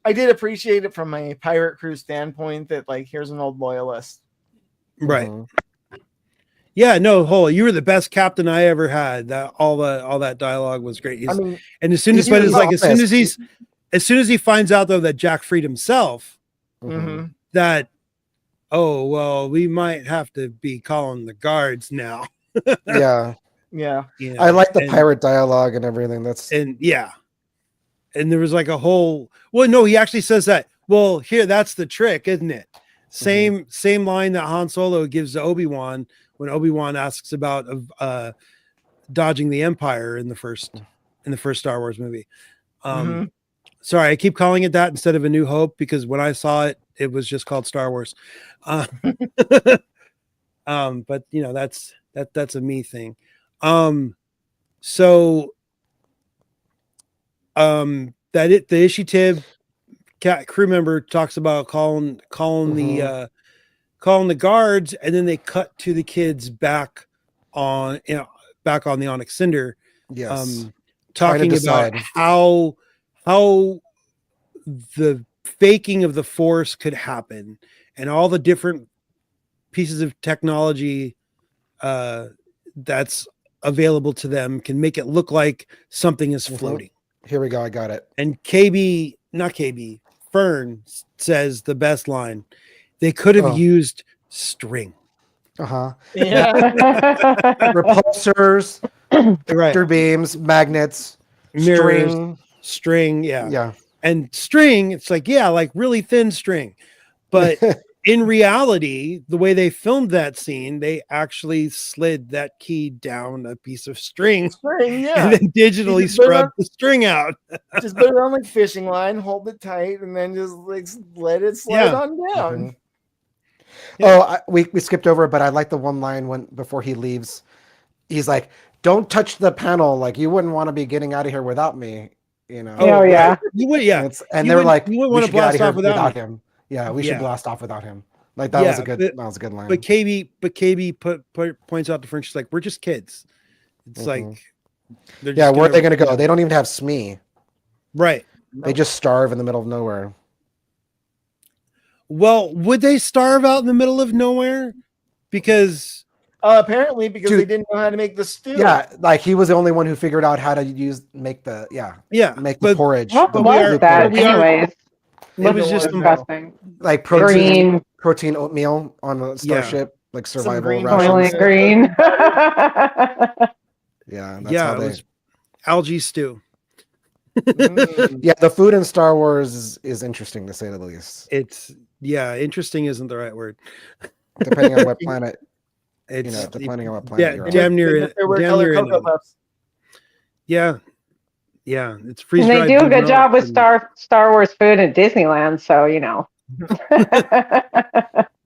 I did appreciate it from a pirate crew standpoint that like here's an old loyalist. Right. Yeah, no, you were the best captain I ever had. That all that dialogue was great. And as soon as he finds out though that Jack freed himself, that we might have to be calling the guards now. Yeah. I like the pirate dialogue and everything. And there was like a whole. Well, no, he actually says that. Well, here, that's the trick, isn't it? Same line that Han Solo gives to Obi-Wan when Obi-Wan asks about dodging the Empire in the first Star Wars movie. Sorry, I keep calling it that instead of A New Hope because when I saw it, it was just called Star Wars. But that's a me thing. The initiative crew member talks about calling the guards, and then they cut to the kids back on the Onyx Cinder. Yes. Talking about how the faking of the Force could happen and all the different pieces of technology that's available to them can make it look like something is floating. Here we go. I got it. And Fern says the best line. They could have used string. Yeah. Repulsors, vector beams, magnets, mirrors, string. Yeah. And string, it's like, like really thin string. But in reality, the way they filmed that scene, they actually slid that key down a piece of string and then digitally scrubbed the string out. Just put it on like fishing line, hold it tight, and then just like let it slide on down. We skipped over it, but I like the one line before he leaves. He's like, "Don't touch the panel. Like you wouldn't want to be getting out of here without me." You would, and they're like, "You wouldn't want to blast off without him." Yeah, we should blast off without him. Like that was a good line. But KB points out to French, she's like, "We're just kids." It's like, where are they going to go? They don't even have SME. Right. They just starve in the middle of nowhere. Well, would they starve out in the middle of nowhere? Because apparently, because Dude. they didn't know how to make the stew. Yeah, like he was the only one who figured out how to make the porridge. What the was blue that, porridge. anyways? it was just Disgusting. Like Green. protein oatmeal on a starship, like survival green rations. Boiling green. Yeah, that's how it they. was algae stew. Yeah, the food in Star Wars is interesting to say the least. Interesting isn't the right word. Depending on what planet, It's depending on what planet you're on. damn near There were color Cocoa Puffs. Yeah, it's freeze And they dried. do a good job with Star Wars food at Disneyland, so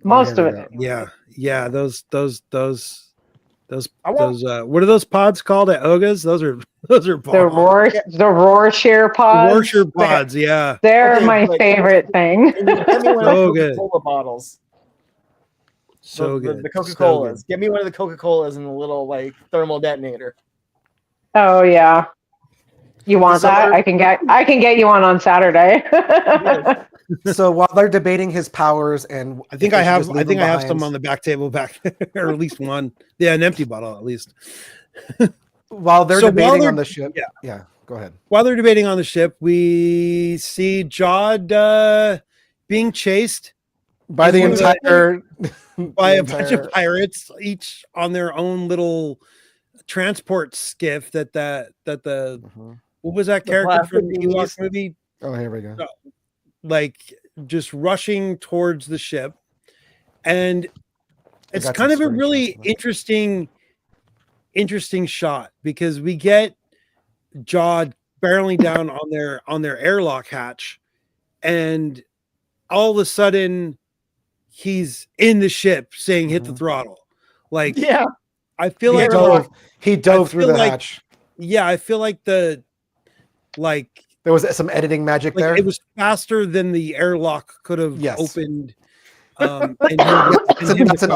most of it. Yeah. Those what are those pods called at Oga's? Those are bombs. The Rorschach pods. Rorschach pods, yeah. They're my favorite thing. Get me one So of the good. Coca-Cola bottles. So good. The Coca-Colas. So Get me one of the Coca-Colas and a little like thermal detonator. Oh yeah. You want that? I can get you on Saturday. So while they're debating his powers, and I think I have some on the back table back there, or at least one. Yeah, an empty bottle at least. While they're debating on the ship, yeah, go ahead. While they're debating on the ship, we see Jod being chased by the entire by a bunch of pirates, each on their own little transport skiff. That the what was that character from the Ewok movie? Oh, here we go. Like just rushing towards the ship, and it's kind of a really interesting shot because we get Jod barreling down on their airlock hatch, and all of a sudden he's in the ship saying hit the throttle. Like, yeah, I feel he dove through the hatch. Yeah, I feel like there was some editing magic there. It was faster than the airlock could have opened. That's an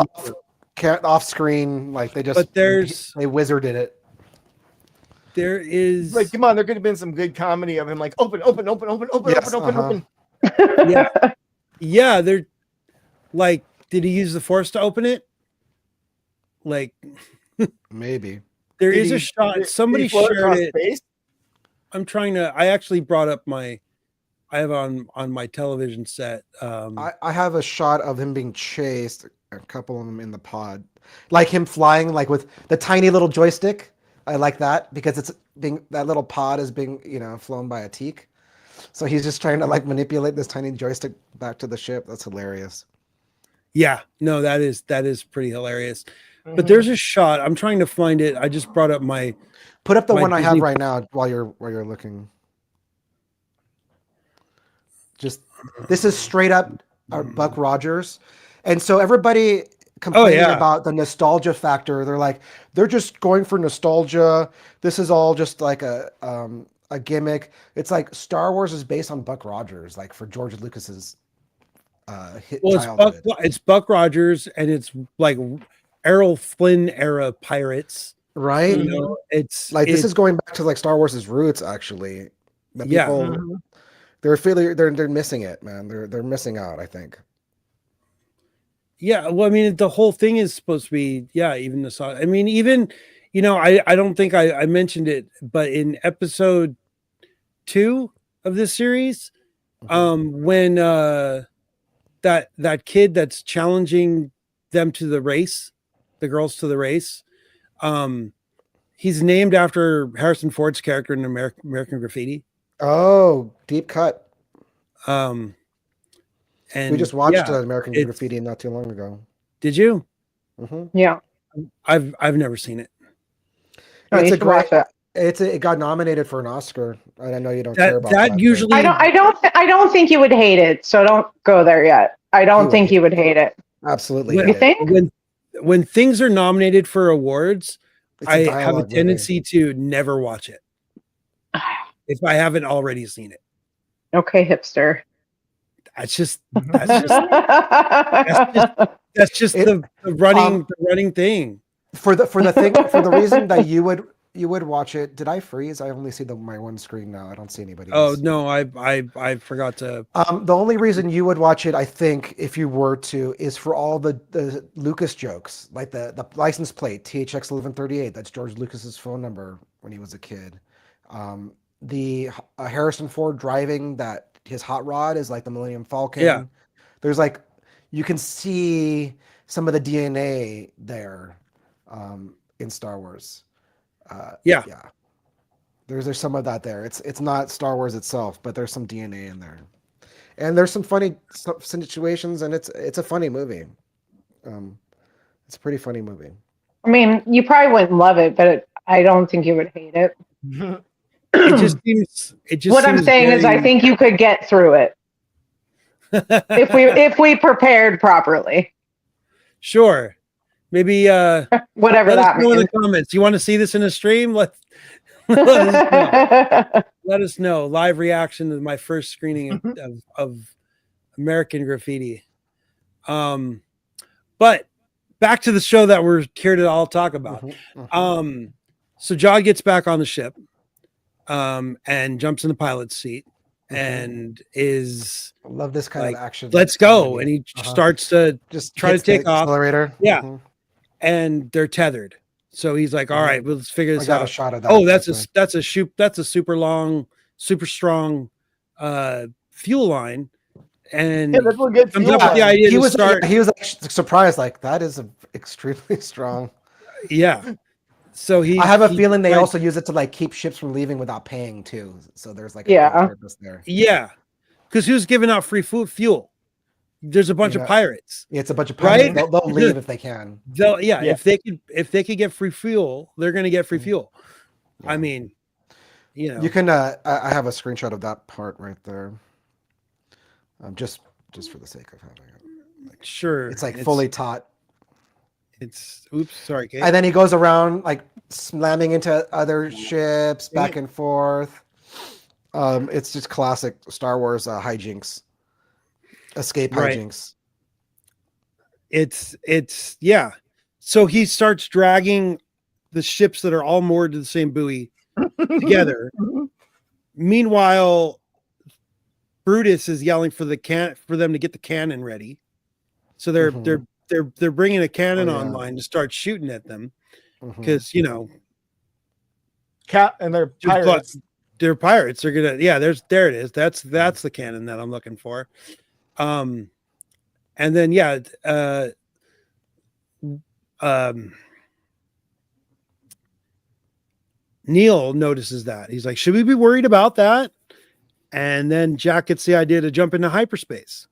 off screen, like they wizarded it. There is like, come on, there could have been some good comedy of him like open. Yeah, they're like, did he use the Force to open it? Like, maybe there is a shot. Somebody shared it. Space? I'm trying to. I actually brought up I have on my television set. I have a shot of him being chased. A couple of them in the pod, like him flying, like with the tiny little joystick. I like that because that little pod is being flown by a teak. So he's just trying to like manipulate this tiny joystick back to the ship. That's hilarious. Yeah, no, that is pretty hilarious. Mm-hmm. But there's a shot. I'm trying to find it. I just brought up put up the one Disney I have right now while you're looking. Just this is straight up Buck Rogers, and so everybody complaining about the nostalgia factor. They're like, they're just going for nostalgia. This is all just like a gimmick. It's like Star Wars is based on Buck Rogers, like for George Lucas's hit childhood. It's Buck Rogers, and it's like Errol Flynn era pirates, right? It's like this is going back to like Star Wars's roots, actually. The people, they're missing it, man. They're missing out, I think. Yeah, well, I mean, the whole thing is supposed to be, even the. I mean, even, I don't think I mentioned it, but in episode 2 of this series, when that kid that's challenging them to the race, the girls to the race, he's named after Harrison Ford's character in American Graffiti. Oh, deep cut. And we just watched American Graffiti not too long ago. Did you? Mm-hmm. Yeah. I've never seen it. No, it's a great. It got nominated for an Oscar. I know you don't care about that. Usually, I don't think you would hate it. So don't go there yet. I don't think you would hate it. Absolutely. You think? When things are nominated for awards, I have a tendency to never watch it if I haven't already seen it. Okay, hipster. That's just the running thing. For the reason that you would you would watch it. Did I freeze? I only see my one screen now. I don't see anybody Oh else. no, I forgot to. The only reason you would watch it, I think, if you were to, is for all the Lucas jokes, like the license plate THX 1138. That's George Lucas's phone number when he was a kid. The Harrison Ford driving that his hot rod is like the Millennium Falcon. Yeah. There's like, you can see some of the DNA there in Star Wars. Yeah. There's some of that there. It's not Star Wars itself, but there's some DNA in there, and there's some funny situations, and it's a funny movie. It's a pretty funny movie. I mean, you probably wouldn't love it, but I don't think you would hate it. It just seems. What I'm saying is, I think you could get through it if we prepared properly. Sure. Maybe whatever let that us know means. in the comments. You want to see this in a stream? Let us know. Let us know. Live reaction to my first screening of American Graffiti. But back to the show that we're here to all talk about. So Jod gets back on the ship and jumps in the pilot's seat and is I love this kind of action. Let's go. And he starts to just try to take off. Accelerator. Yeah. And they're tethered. So he's like, all right, let's figure this out. A shot of that, oh, that's a super long, super strong fuel line. And that's what gets comes up with the idea he to was start. He was like surprised, like that is extremely strong. Yeah. So I have a feeling they also use it to like keep ships from leaving without paying too. So there's like a purpose there. Yeah. Because who's giving out free fuel? There's a bunch of pirates. Yeah, it's a bunch of pirates. Right? They'll leave if they can. If they could get free fuel, they're gonna get free fuel. Yeah. I mean, you know. You can I have a screenshot of that part right there. Just for the sake of having it. Like, sure. It's like fully taut. It's oops, sorry, Kate. And then he goes around like slamming into other ships back and forth. It's just classic Star Wars hijinks. Escape hijinks. It's yeah. So he starts dragging the ships that are all moored to the same buoy together. Meanwhile, Brutus is yelling for them to get the cannon ready. So they're bringing a cannon online to start shooting at them because and they're pirates. They're pirates. They're gonna there it is. That's the cannon that I'm looking for. And then Neil notices that. He's like, should we be worried about that? And then Jack gets the idea to jump into hyperspace.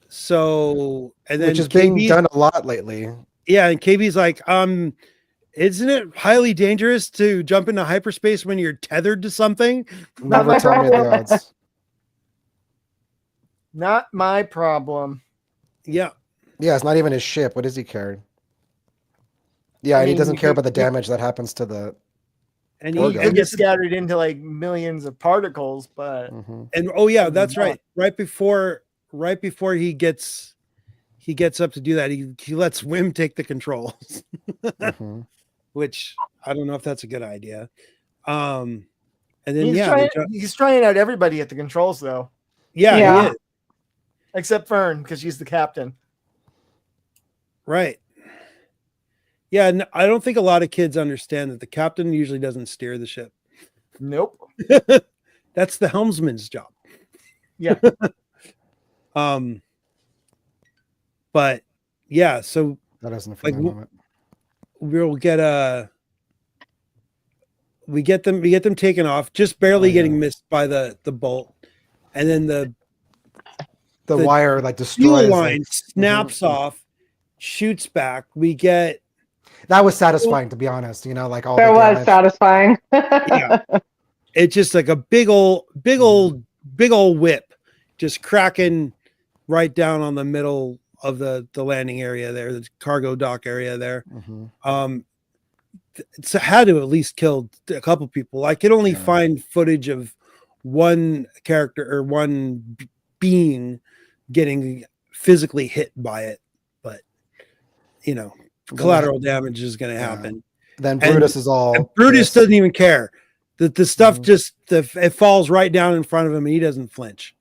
So, and then which is being done a lot lately. Yeah, and KB's like, isn't it highly dangerous to jump into hyperspace when you're tethered to something? Never tell me the odds. Not my problem. Yeah. Yeah, it's not even his ship. What does he care? Yeah, and he doesn't care about the damage that happens to the. And he gets scattered into like millions of particles, but. And oh yeah, that's right. Right before he gets up to do that, he lets Wim take the controls, which I don't know if that's a good idea. And then he's trying out everybody at the controls though. Yeah. He is. Except Fern, because she's the captain. Right. Yeah, I don't think a lot of kids understand that the captain usually doesn't steer the ship. Nope. That's the helmsman's job. Yeah. But yeah, so that isn't a moment. We'll get we get them taken off, just barely getting missed by the bolt, and then the wire like destroys. Fuel line snaps off, shoots back. We get that was satisfying, to be honest. Like all there was satisfying. Yeah, it's just like a big old whip, just cracking right down on the middle of the landing area there, the cargo dock area there. It's had to at least kill a couple people. I could only find footage of one character or one being getting physically hit by it, but collateral damage is going to happen. Then Brutus is all. And Brutus doesn't even care. The stuff just it falls right down in front of him, and he doesn't flinch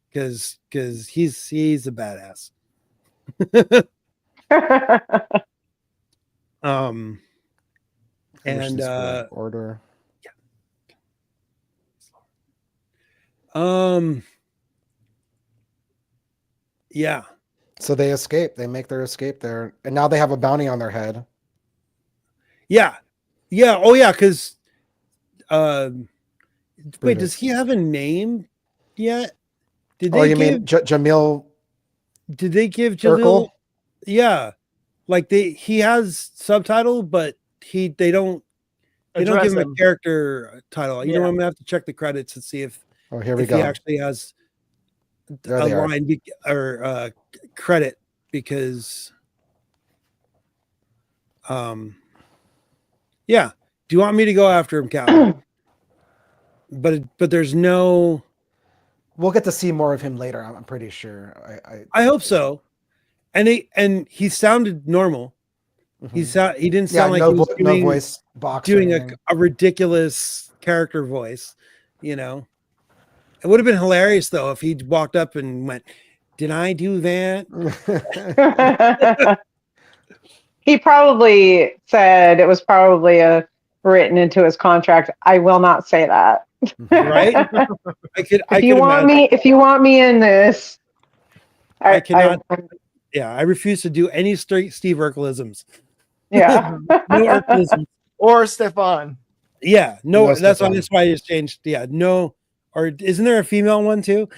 because he's a badass. And order. Yeah. So they escape. They make their escape there, and now they have a bounty on their head. Yeah. Oh yeah, because wait, does he have a name yet? Did they mean Jamil? Did they give Jalil? Yeah, like he has subtitle, but they don't give him a character title. You know, I'm gonna have to check the credits and see if he actually has a line or credit, because yeah. Do you want me to go after him, Cal? but there's no. We'll get to see more of him later. I'm pretty sure. I hope so. And he sounded normal. He didn't sound like he was doing, voice doing a ridiculous character voice. You know, it would have been hilarious though if he walked up and went, "Did I do that?" He probably said it was probably written into his contract. I will not say that. Right? If you want me in this, I cannot. I refuse to do any Steve Urkelisms. Yeah. No Urkelisms. Or Stefan. Yeah, no, that's why I just changed. Yeah, no, or isn't there a female one too?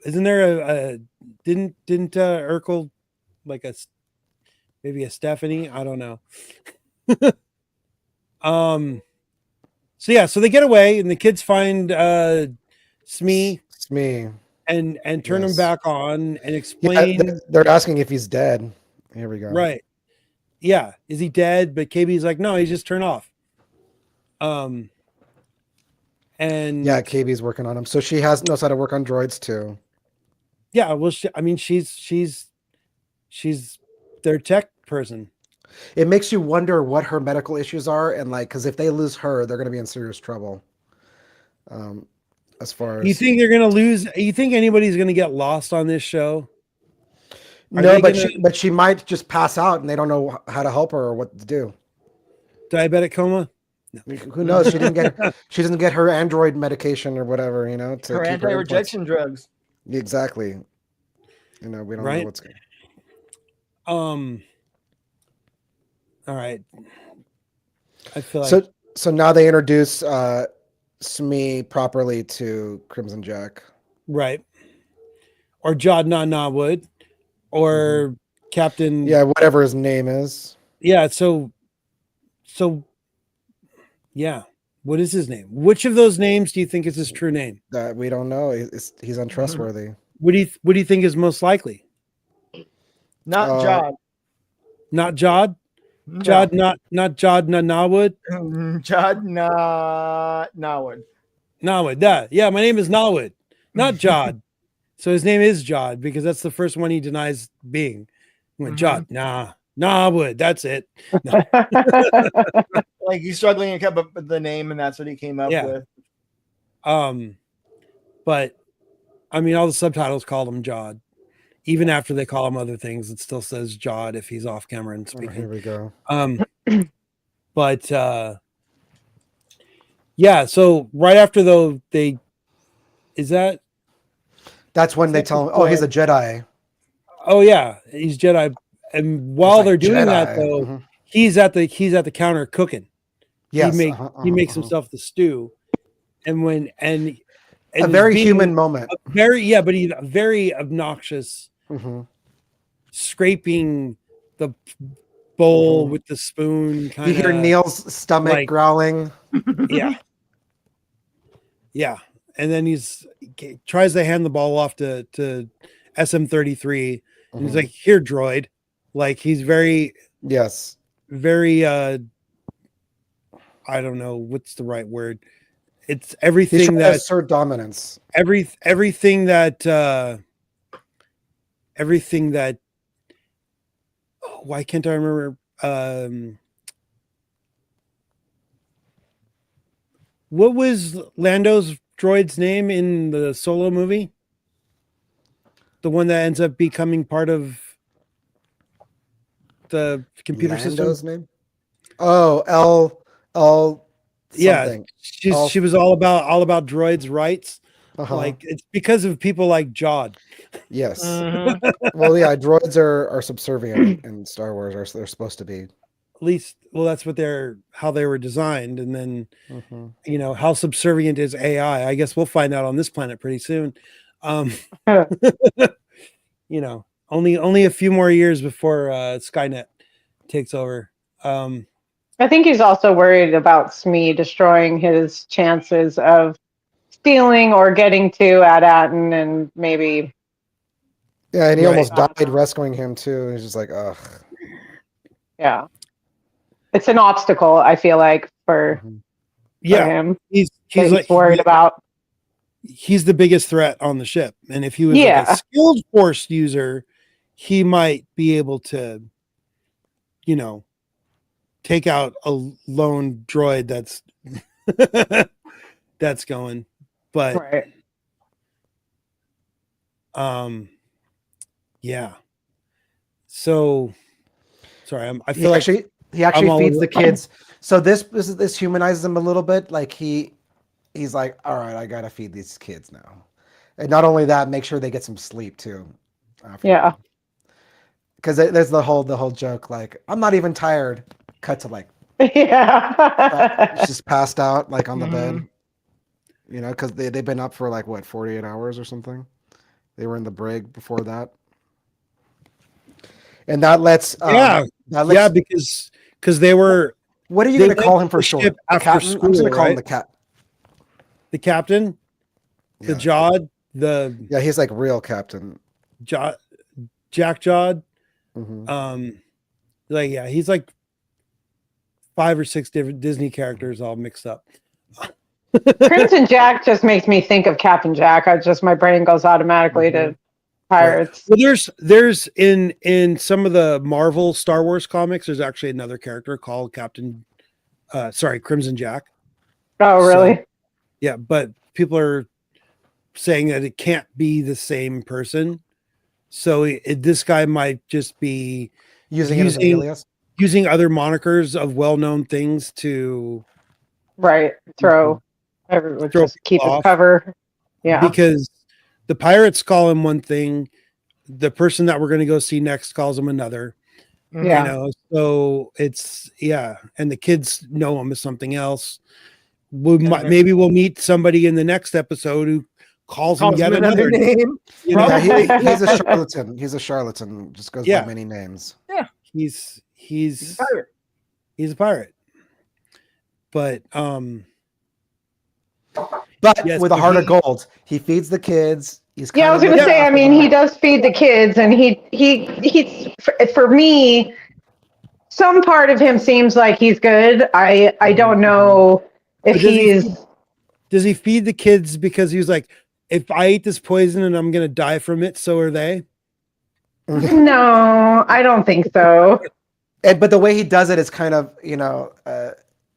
Isn't there a didn't Urkel like maybe a Stephanie? I don't know. So they get away, and the kids find Smee and turn him back on and explain. Yeah, they're asking if he's dead. Here we go. Right. Yeah. Is he dead? But KB's like, no, he's just turned off. And yeah, KB's working on him. So she knows how to work on droids too. Yeah. Well, she's their tech person. It makes you wonder what her medical issues are, and because if they lose her, they're going to be in serious trouble. As far as you think they're going to lose, you think anybody's going to get lost on this show? No, but she might just pass out, and they don't know how to help her or what to do. Diabetic coma? No. Who knows? She doesn't get her android medication or whatever, to her anti-rejection drugs. Exactly. We don't know what's going on. All right. I feel like so now they introduce Smee properly to Crimson Jack. Right. Or Jod Wood. Or Captain. Yeah, whatever his name is. Yeah, so yeah. What is his name? Which of those names do you think is his true name? That we don't know. He's untrustworthy. What do you think is most likely? Not Jod. Not Jod? No. Jod not Jod Nawood? Jod Nawood. Nawood. Yeah, my name is Nawood, not Jod. So his name is Jod because that's the first one he denies being. When Jod, Nawood, that's it. No. Like he's struggling to come up with the name, and that's what he came up with. But I mean, all the subtitles called him Jod. Even after they call him other things, it still says Jod if he's off camera and speaking. Here we go. But yeah, so right after that's when they tell him, oh, he's a Jedi. Oh yeah, he's Jedi. And while they're doing that though, he's at the counter cooking. Yes, he makes himself the stew. And a very human moment. But he's very obnoxious. Scraping the bowl with the spoon. You hear Neil's stomach growling. Yeah. And then he tries to hand the ball off to SM-33. And he's like, here, droid. Like he's very very I don't know what's the right word. It's everything that assert dominance. Everything that why can't I remember? what was Lando's droid's name in the Solo movie? The one that ends up becoming part of the computer Lando's system. name? Oh, L something. Yeah, she was all about droids' rights. Like it's because of people like Jod. Yes. Mhm. Well, yeah, droids are subservient in Star Wars, or they're supposed to be. At least, well, that's what how they were designed, and then Mhm. you know how subservient is AI. I guess we'll find out on this planet pretty soon. You know, only a few more years before Skynet takes over. I think he's also worried about Smee destroying his chances of stealing or getting to At-Aten, and maybe. Yeah, and he Right. almost died rescuing him too. He's just like, ugh. Yeah, it's an obstacle. I feel like for him. He's He's worried about. He's the biggest threat on the ship, and if he was like a skilled Force user, he might be able to, you know, take out a lone droid that's going. But yeah. So sorry, I feel he actually feeds the kids. So this humanizes him a little bit. Like he's like, all right, I gotta feed these kids now, and not only that, make sure they get some sleep too. Yeah. Because there's the whole joke, like, I'm not even tired. Cut to like, yeah, just passed out like on the bed. You know, because they've been up for like what 48 hours or something. They were in the brig before that, and that lets because they were. What are you going to call him for short? After school, I'm just going to call him the captain, the Jod, he's like real captain. Jack Jod. He's like 5 or 6 different Disney characters all mixed up. Crimson Jack just makes me think of Captain Jack. My brain goes automatically to pirates. Right. Well, there's in some of the Marvel Star Wars comics, there's actually another character called Crimson Jack. Oh, really? So, yeah, but people are saying that it can't be the same person. So this guy might just be using other monikers of well-known things to throw just keep his cover. Yeah, because the pirates call him one thing, the person that we're going to go see next calls him another. Yeah, you know, so it's and the kids know him as something else. Maybe we'll meet somebody in the next episode who calls him yet another name. You know? He's a charlatan. He's a charlatan. Just goes by many names. Yeah, he's a pirate. He's a pirate. But with a heart of gold, he feeds the kids. He's I was going to say. I mean, he does feed the kids, and he's for me. Some part of him seems like he's good. I don't know if Does he feed the kids because he was like, if I eat this poison and I'm going to die from it, so are they? No, I don't think so. But the way he does it is kind of,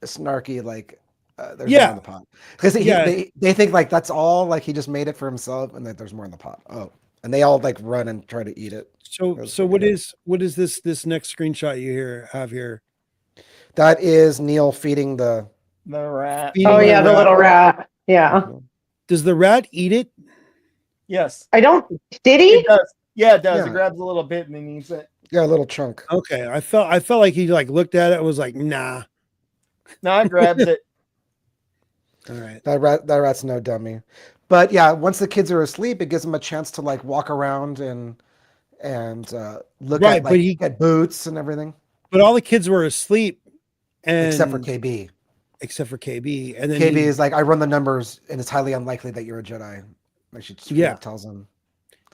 snarky, like there's more in the pot. Because they think like that's all, like he just made it for himself and that there's more in the pot. Oh, and they all like run and try to eat it. So what is this next screenshot you have here? That is Neil feeding the rat. The little rat. Yeah. Does the rat eat it? Yes. I don't. Did he? It does. Yeah, it does. Yeah. It grabs a little bit and then eats it. Yeah, a little chunk. Okay, I felt like he like looked at it and was like, nah. No, it grabs it. All right. That rat's no dummy. But yeah, once the kids are asleep, it gives them a chance to like walk around and look at at boots and everything. But all the kids were asleep, except for KB. And then KB is like, I run the numbers, and it's highly unlikely that you're a Jedi. Like she tells him.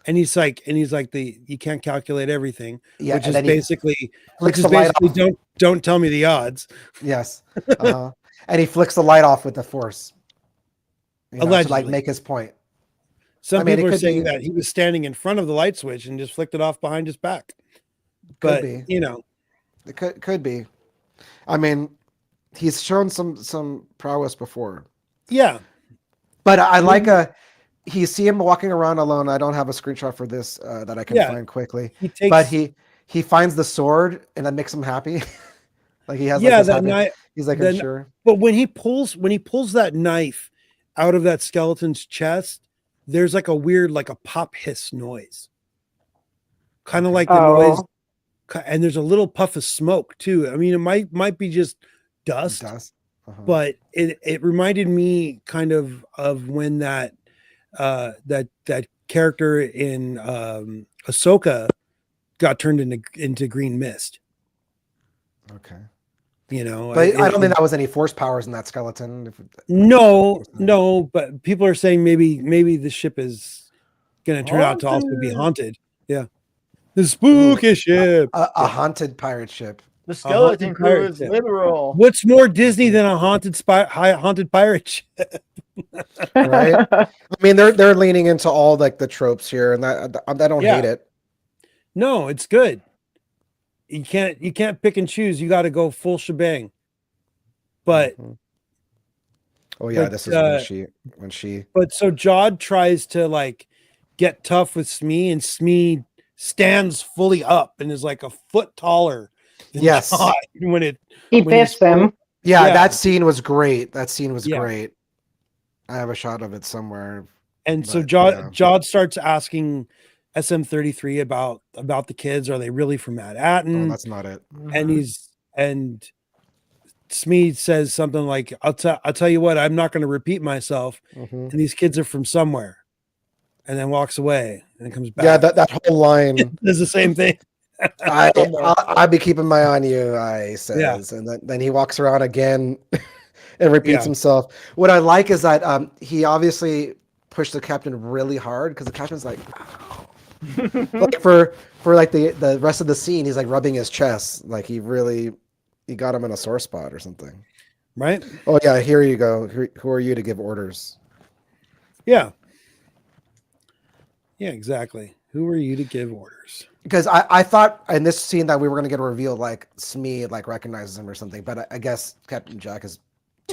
And he's like, you can't calculate everything. Yeah, which is basically don't tell me the odds. Yes. And he flicks the light off with the Force. Allegedly, to like make his point. Some people are saying that he was standing in front of the light switch and just flicked it off behind his back. But It could be. I mean, he's shown some prowess before. Yeah, but I like you see him walking around alone. I don't have a screenshot for this that I can find quickly. But he finds the sword and that makes him happy. Like he has like this habit. He's like, I'm sure. But when he pulls that knife out of that skeleton's chest, there's like a weird, like a pop hiss noise. Kind of like the noise, and there's a little puff of smoke too. I mean, it might be just dust. But it reminded me kind of when that character in Ahsoka got turned into green mist. Okay. You know, but I don't think that was any force powers in that skeleton. No, but people are saying maybe the ship is going to turn out to also be haunted. Yeah, the spooky ship, a haunted pirate ship. The skeleton crew is literal. What's more Disney than a haunted pirate ship? Right? I mean, they're leaning into all like the tropes here, and I don't hate it. No, it's good. You can't pick and choose. You got to go full shebang. But this is when she. But so Jod tries to like get tough with Smee, and Smee stands fully up and is like a foot taller. Yes, when he biffs him. Yeah, that scene was great. Great. I have a shot of it somewhere. And so Jod starts asking SM33 about the kids. Are they really from Manhattan? Oh, that's not it. And Smee says something like, I'll tell you what, I'm not going to repeat myself. And these kids are from somewhere. And then walks away and then comes back. Yeah, that whole line is the same thing. I'll be keeping my eye on you, I says, and then he walks around again and repeats himself. What I like is that he obviously pushed the captain really hard because the captain's like, like for like the rest of the scene, he's like rubbing his chest, like he got him in a sore spot or something, right? Oh yeah, here you go. Who are you to give orders? Yeah, exactly. Who are you to give orders? Because I thought in this scene that we were going to get a reveal like Smee like recognizes him or something, but I guess Captain Jack is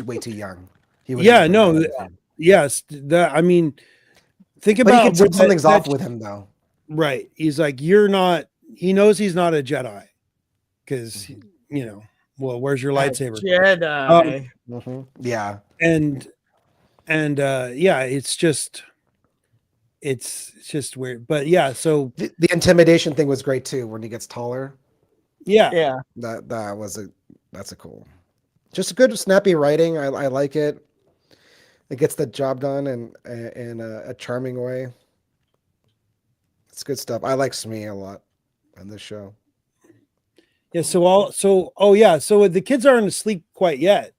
way too young. Yes. I mean, think about he can tell something's off with him though. Right. He's like, you're not. He knows he's not a Jedi because well, where's your lightsaber? Jedi. Yeah. And it's just. It's just weird, but so the intimidation thing was great too when he gets taller. Yeah. That's a cool, just a good snappy writing. I like it. It gets the job done in a charming way. It's good stuff. I like Smee a lot on this show. Yeah. So the kids aren't asleep quite yet.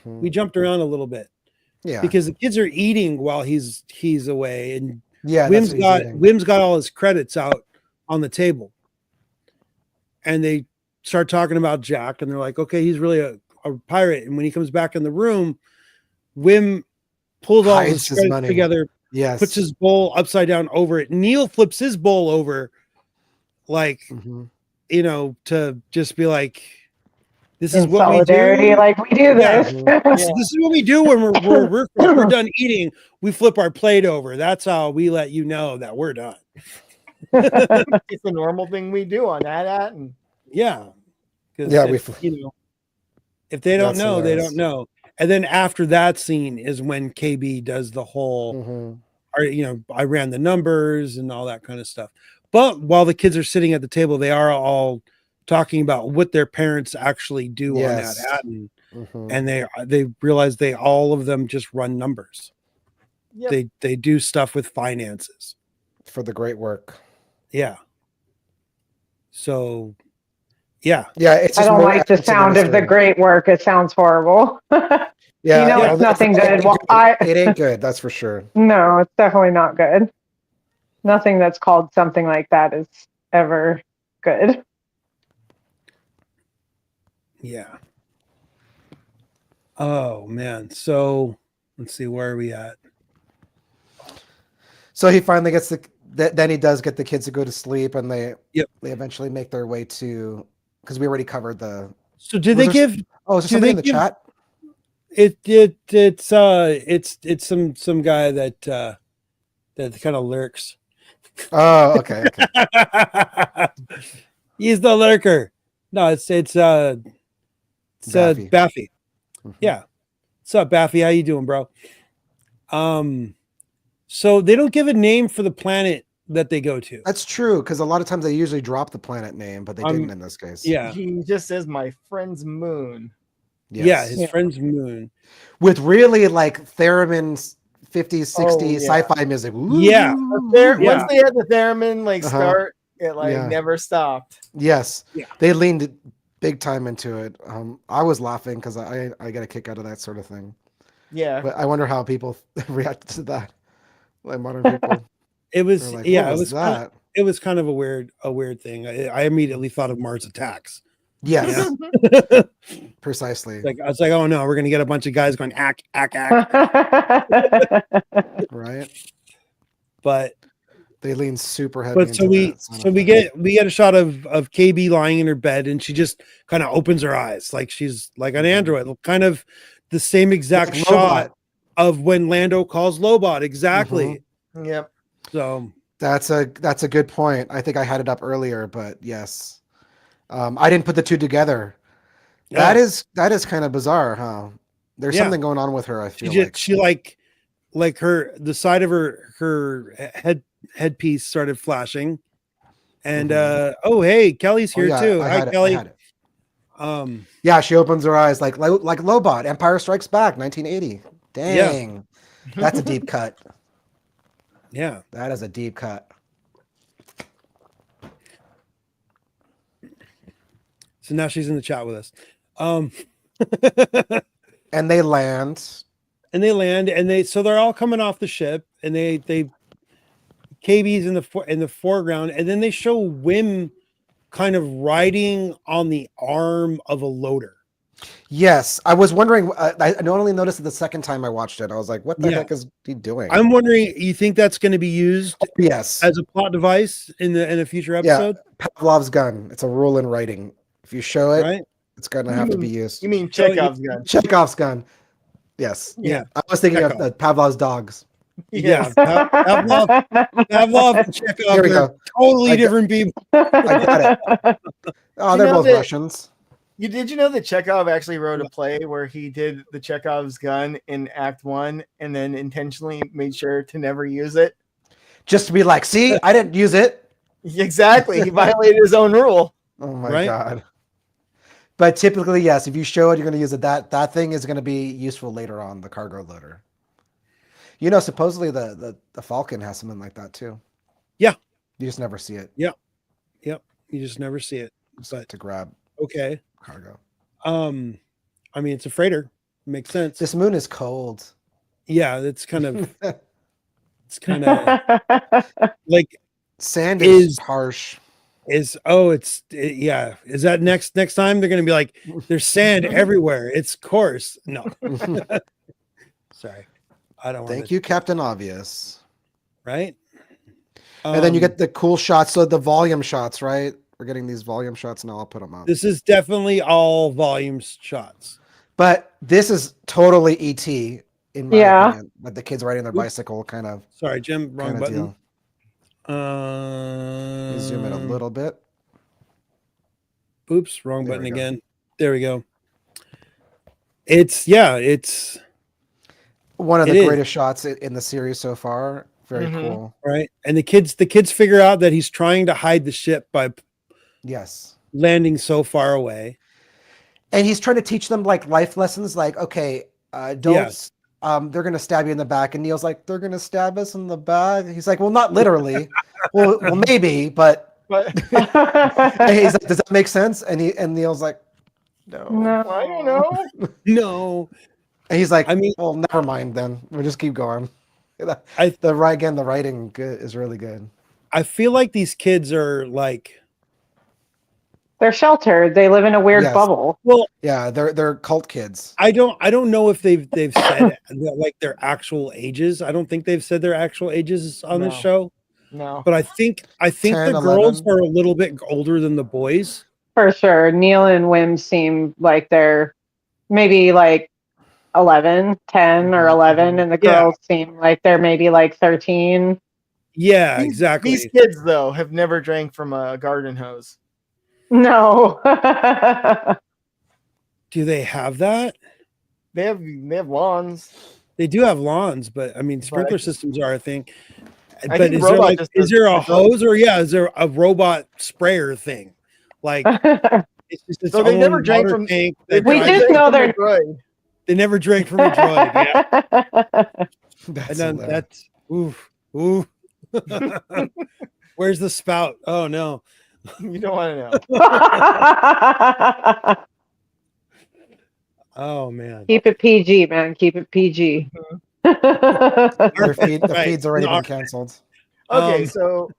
We jumped around a little bit. Yeah. Because the kids are eating while he's away, and Wim's got all his credits out on the table, and they start talking about Jack, and they're like, okay, he's really a pirate. And when he comes back in the room, Wim pulls all his credits together, puts his bowl upside down over it. Neil flips his bowl over, like, to just be like, this is what we do. Like we do this. This is what we do when we're done eating. We flip our plate over. That's how we let you know that we're done. It's a normal thing we do on that. And if they don't know, they don't know. And then after that scene is when KB does the whole, I ran the numbers and all that kind of stuff. But while the kids are sitting at the table, they are all talking about what their parents actually do on that and they realize all of them just run numbers. They do stuff with finances for the great work. So it's I don't like the sound of the great work. It sounds horrible. It's nothing good. It ain't good, that's for sure. No, it's definitely not good. Nothing that's called something like that is ever good. Yeah. Oh man. So let's see, where are we at? So he finally gets then he does get the kids to go to sleep, and they eventually make their way to because we already covered the. So did they give? Oh, is there somebody in the chat? It's some guy that kind of lurks. Oh, okay. He's the lurker. No, it's Baffy. Mm-hmm. Yeah. What's up, Baffy? How you doing, bro? So they don't give a name for the planet that they go to. That's true, because a lot of times they usually drop the planet name, but they didn't in this case. Yeah. He just says my friend's moon. Yes. Yeah, his friend's moon. With really like theremin 50s, 60s sci-fi music. Ooh. Yeah. Once they had the theremin start, it never stopped. Yes. Yeah. They leaned big time into it. I was laughing because I get a kick out of that sort of thing. Yeah. But I wonder how people reacted to that. Like modern people. It was like, it was kind of a weird thing. I immediately thought of Mars Attacks. Yes. Precisely. I was like, oh no, we're gonna get a bunch of guys going ack. Right. But they lean super heavy. But so we get a shot of KB lying in her bed, and she just kind of opens her eyes like she's like an android, kind of the same exact shot of when Lando calls Lobot. Exactly. Mm-hmm. Yep. So that's a good point. I think I had it up earlier, but yes. I didn't put the two together. Yeah. That is kind of bizarre, huh? There's something going on with her. I feel she like the side of her headpiece started flashing, and oh hey, Kelly's here too. Hi Kelly. Yeah, she opens her eyes like Lobot. Empire Strikes Back, 1980. Dang, that's a deep cut. Yeah, that is a deep cut. So now she's in the chat with us. And they land. So they're all coming off the ship, and they KB's in the foreground, and then they show Wim kind of riding on the arm of a loader. Yes, I was wondering. I only noticed it the second time I watched it. I was like, "What the heck is he doing?" I'm wondering. You think that's going to be used? Yes, as a plot device in a future episode. Yeah, Pavlov's gun. It's a rule in writing. If you show it, it's going to have to be used. You mean Chekhov's gun? Chekhov's gun. Yes. Yeah. I was thinking of Pavlov's dogs. Yeah. Pavlov and Chekhov are totally different people. I got it. Oh, they're both Russians. Did you know that Chekhov actually wrote a play where he did the Chekhov's gun in Act 1 and then intentionally made sure to never use it? Just to be like, see, I didn't use it. Exactly. He violated his own rule. Oh my God. But typically, yes, if you show it, you're going to use it. That thing is going to be useful later on, the cargo loader. You know, supposedly the Falcon has something like that too. Yeah. You just never see it. Yep. You just never see it. But to grab cargo. I mean, it's a freighter. Makes sense. This moon is cold. Yeah, it's kind of like sand is harsh. Is that next time they're gonna be like, there's sand everywhere? It's coarse. No. Sorry. I don't want Thank you, Captain Obvious. Right? And then you get the cool shots, so the volume shots, right? We're getting these volume shots now. I'll put them up. This is definitely all volume shots. But this is totally ET in my opinion. Like the kids riding their bicycle kind of. Sorry, Jim, wrong button. Zoom in a little bit. Oops, wrong button again. There we go. It's one of the greatest shots in the series so far. Very cool. Right. And the kids figure out that he's trying to hide the ship by landing so far away. And he's trying to teach them like life lessons, like, okay, don't they're gonna stab you in the back. And Neil's like, they're gonna stab us in the back. He's like, well, not literally. well, maybe, but and he's like, does that make sense? And Neil's like, no, I don't know. No. And he's like, well, never mind then. We'll just keep going. The writing is really good. I feel like these kids are like, they're sheltered. They live in a weird bubble. Well, yeah, they're cult kids. I don't know if they've said like their actual ages. I don't think they've said their actual ages on this show. No. But I think 10, the girls 11. Are a little bit older than the boys. For sure. Neil and Wim seem like they're maybe like 11, 10 or 11, and the girls seem like they're maybe like 13. Yeah, exactly. These kids, though, have never drank from a garden hose. No. Do they have that? They have lawns. They do have lawns, but I mean, sprinkler systems are a thing. I But think is there robot like, just is does there a the hose or is there a robot sprayer thing? Like it's just its So they never own drank water from. tank. They We drives just it. know they're. They never drank from a droid. Yeah, That's and then that's ooh. Where's the spout? Oh no, You don't want to know. oh man. Keep it PG, man. Keep it PG. The feed's already been canceled. Okay, so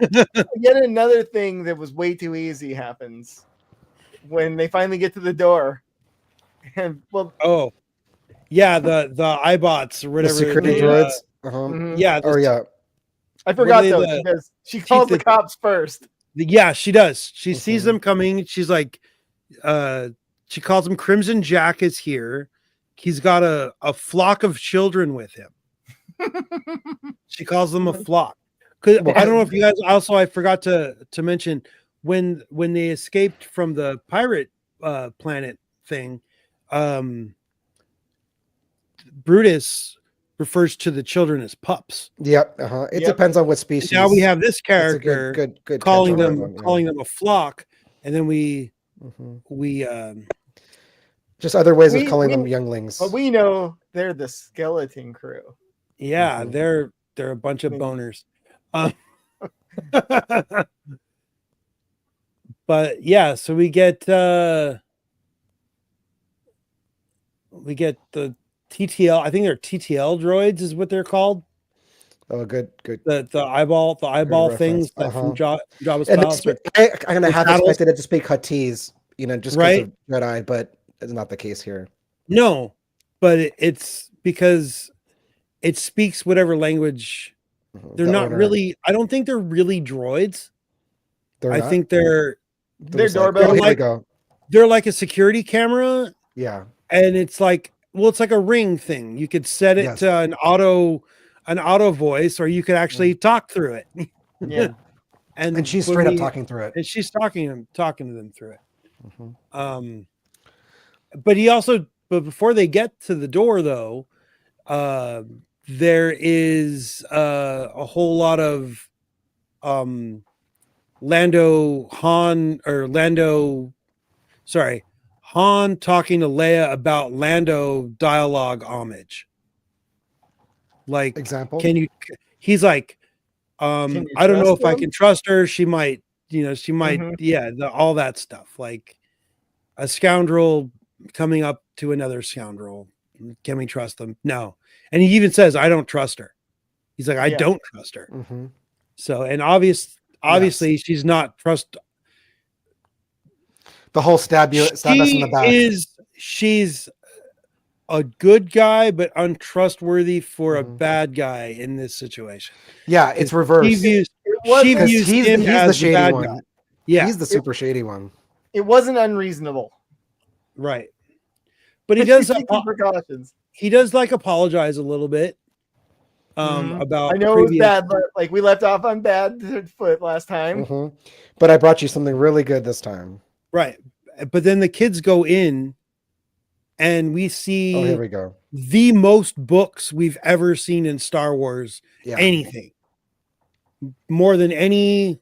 yet another thing that was way too easy happens when they finally get to the door. And oh yeah, the iBots or whatever. The security droids. Yeah. I forgot though, because she calls the cops first. Yeah, she does. She sees them coming. She's like, she calls him Crimson Jack is here. He's got a flock of children with him. She calls them a flock. Because I don't know if you guys also, I forgot to mention when they escaped from the pirate planet thing, Brutus refers to the children as pups. Yep. It depends on what species. And now we have this character good calling them a flock, and then we just other ways of calling them younglings. But we know they're the skeleton crew. Yeah, they're a bunch of boners. But yeah, so we get the TTL. I think they're TTL droids is what they're called. Oh, good. The eyeball things that from Jabba's palace. I kind of half expected it to speak Huttese, just because of Jedi, but it's not the case here. No, but it's because it speaks whatever language. They're not really. I don't think they're really droids. I think they're doorbell. They're like a security camera. Yeah, and it's like, well, it's like a ring thing. You could set it to an auto voice, or you could actually talk through it. Yeah, and she's straight up talking through it, and she's talking to them through it. But before they get to the door, though, there is a whole lot of Han talking to Leia about Lando dialogue homage. Like, example, he's like, I don't know if I can trust her. She might, all that stuff. Like a scoundrel coming up to another scoundrel. Can we trust them? No. And he even says, I don't trust her. He's like, I don't trust her. So, and obviously she's not trust. The whole stab us in the back. She's a good guy, but untrustworthy for a bad guy in this situation. Yeah, it's reversed. She views him as the bad guy. Yeah, he's the super shady one. It wasn't unreasonable, right? But he does precautions. He does like apologize a little bit about. I know it was bad, but like we left off on bad foot last time. But I brought you something really good this time. Right. But then the kids go in and we see here we go. The most books we've ever seen in Star Wars. Yeah. Anything. More than any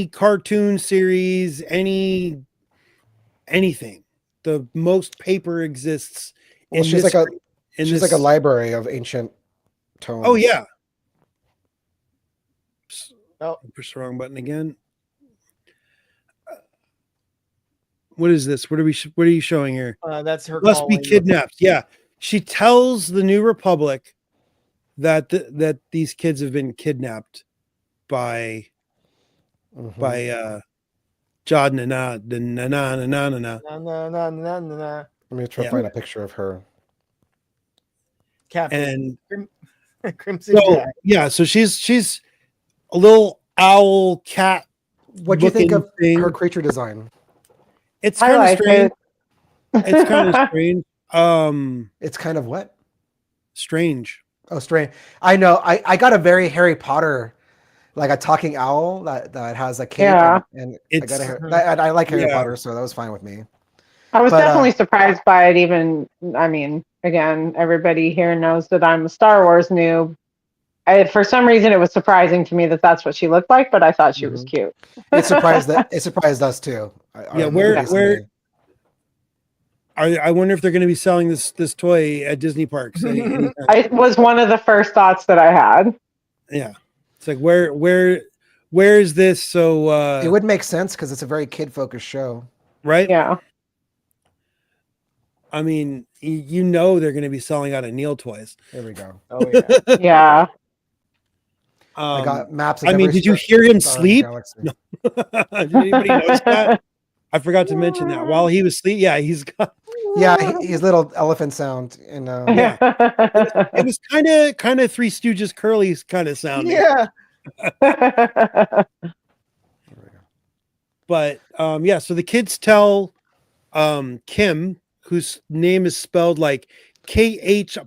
cartoon series, anything. The most paper exists. Well, she's like a library of ancient tomes. Oh yeah. Oh, push the wrong button again. What is this? What are you showing here? That's her. Must be kidnapped. Yeah, she tells the New Republic that that these kids have been kidnapped by Jod na. Let me try to find a picture of her. Captain and Crimson Jack. Yeah, so she's a little owl cat What do you think of thing. her creature design? It's kind of strange. It. It's kind of strange. It's kind of what? Strange. Oh, strange. I know. I got a very Harry Potter, like a talking owl that has a cape. Yeah. And It's, I like Harry Potter, so that was fine with me. I was definitely surprised by it. Even, I mean, again, everybody here knows that I'm a Star Wars noob. For some reason, it was surprising to me that that's what she looked like, but I thought she was cute. It surprised us too. Where I wonder if they're going to be selling this toy at Disney parks. It was one of the first thoughts that I had. Yeah, it's like where is this? So it would make sense because it's a very kid focused show, right? Yeah. I mean, you know they're going to be selling out of Neil toys. There we go. Oh yeah. Yeah. I got maps. Of I mean, did you hear him sleep? No. Did anybody notice that? I forgot to mention that while he was asleep. Yeah, he's got. Yeah, his little elephant sound, and yeah, it was kind of Three Stooges Curly's kind of sounding. Yeah. But yeah, so the kids tell Kim, whose name is spelled like KH''YMM.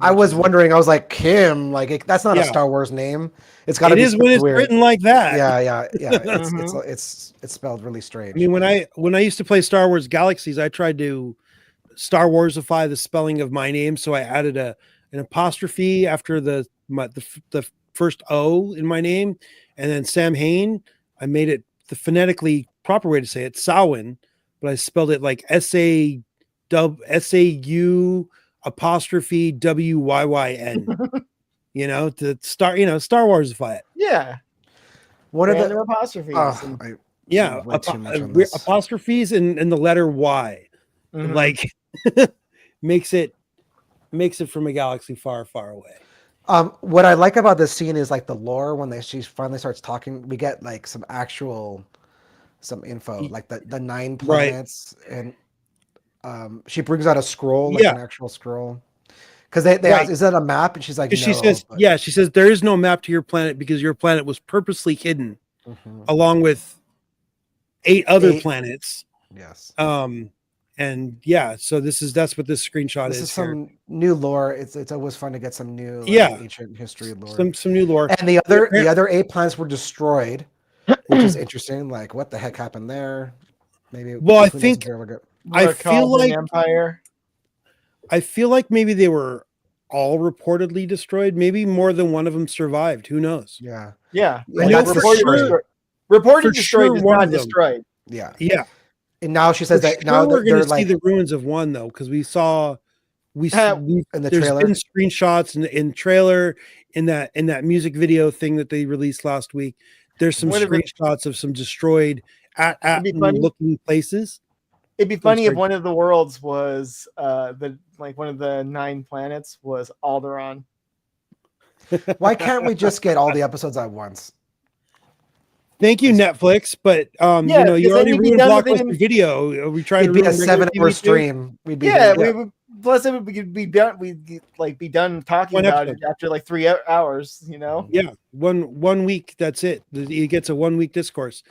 I was wondering. I was like, Kim, like that's not a Star Wars name. It's got to be. It is when it's written like that. Yeah. It's spelled really strange. I mean, when I used to play Star Wars Galaxies, I tried to Star Warsify the spelling of my name, so I added an apostrophe after the first O in my name, and then Sam Hain. I made it the phonetically proper way to say it, Samhain, but I spelled it like SAU apostrophe WYYN. To Star Warsify it. Yeah. What are the apostrophes? Apostrophes and the letter Y. Mm-hmm. Like makes it from a galaxy far, far away. What I like about this scene is like the lore. When she finally starts talking, we get like some info, like the 9 planets, and she brings out a scroll, like an actual scroll. Because they ask, is that a map? And she's like, no. She says there is no map to your planet because your planet was purposely hidden, along with 8 other planets. Yes. And yeah, so that's what this screenshot is. This is some new lore. It's always fun to get some new ancient history lore. Some new lore. And the other 8 planets were destroyed, which is interesting. Like, what the heck happened there? Maybe. Well, I feel like Empire. I feel like maybe they were all reportedly destroyed. Maybe more than one of them survived. Who knows? Yeah. Reported destroyed is not destroyed. Yeah. Yeah. And now she says that now we're going to see the ruins of one though, because we saw in the trailer. There's been screenshots in trailer in that music video thing that they released last week. There's some screenshots of some destroyed looking places. It'd be funny if one of the worlds was one of the 9 planets was Alderaan. Why can't we just get all the episodes at once? Thank you, Netflix, but you already ruined Blockbuster Video. We tried to be a 7-hour stream. Plus it would be done. We'd be done talking about it after like 3 hours. Yeah, one week. That's it. It gets a 1 week discourse.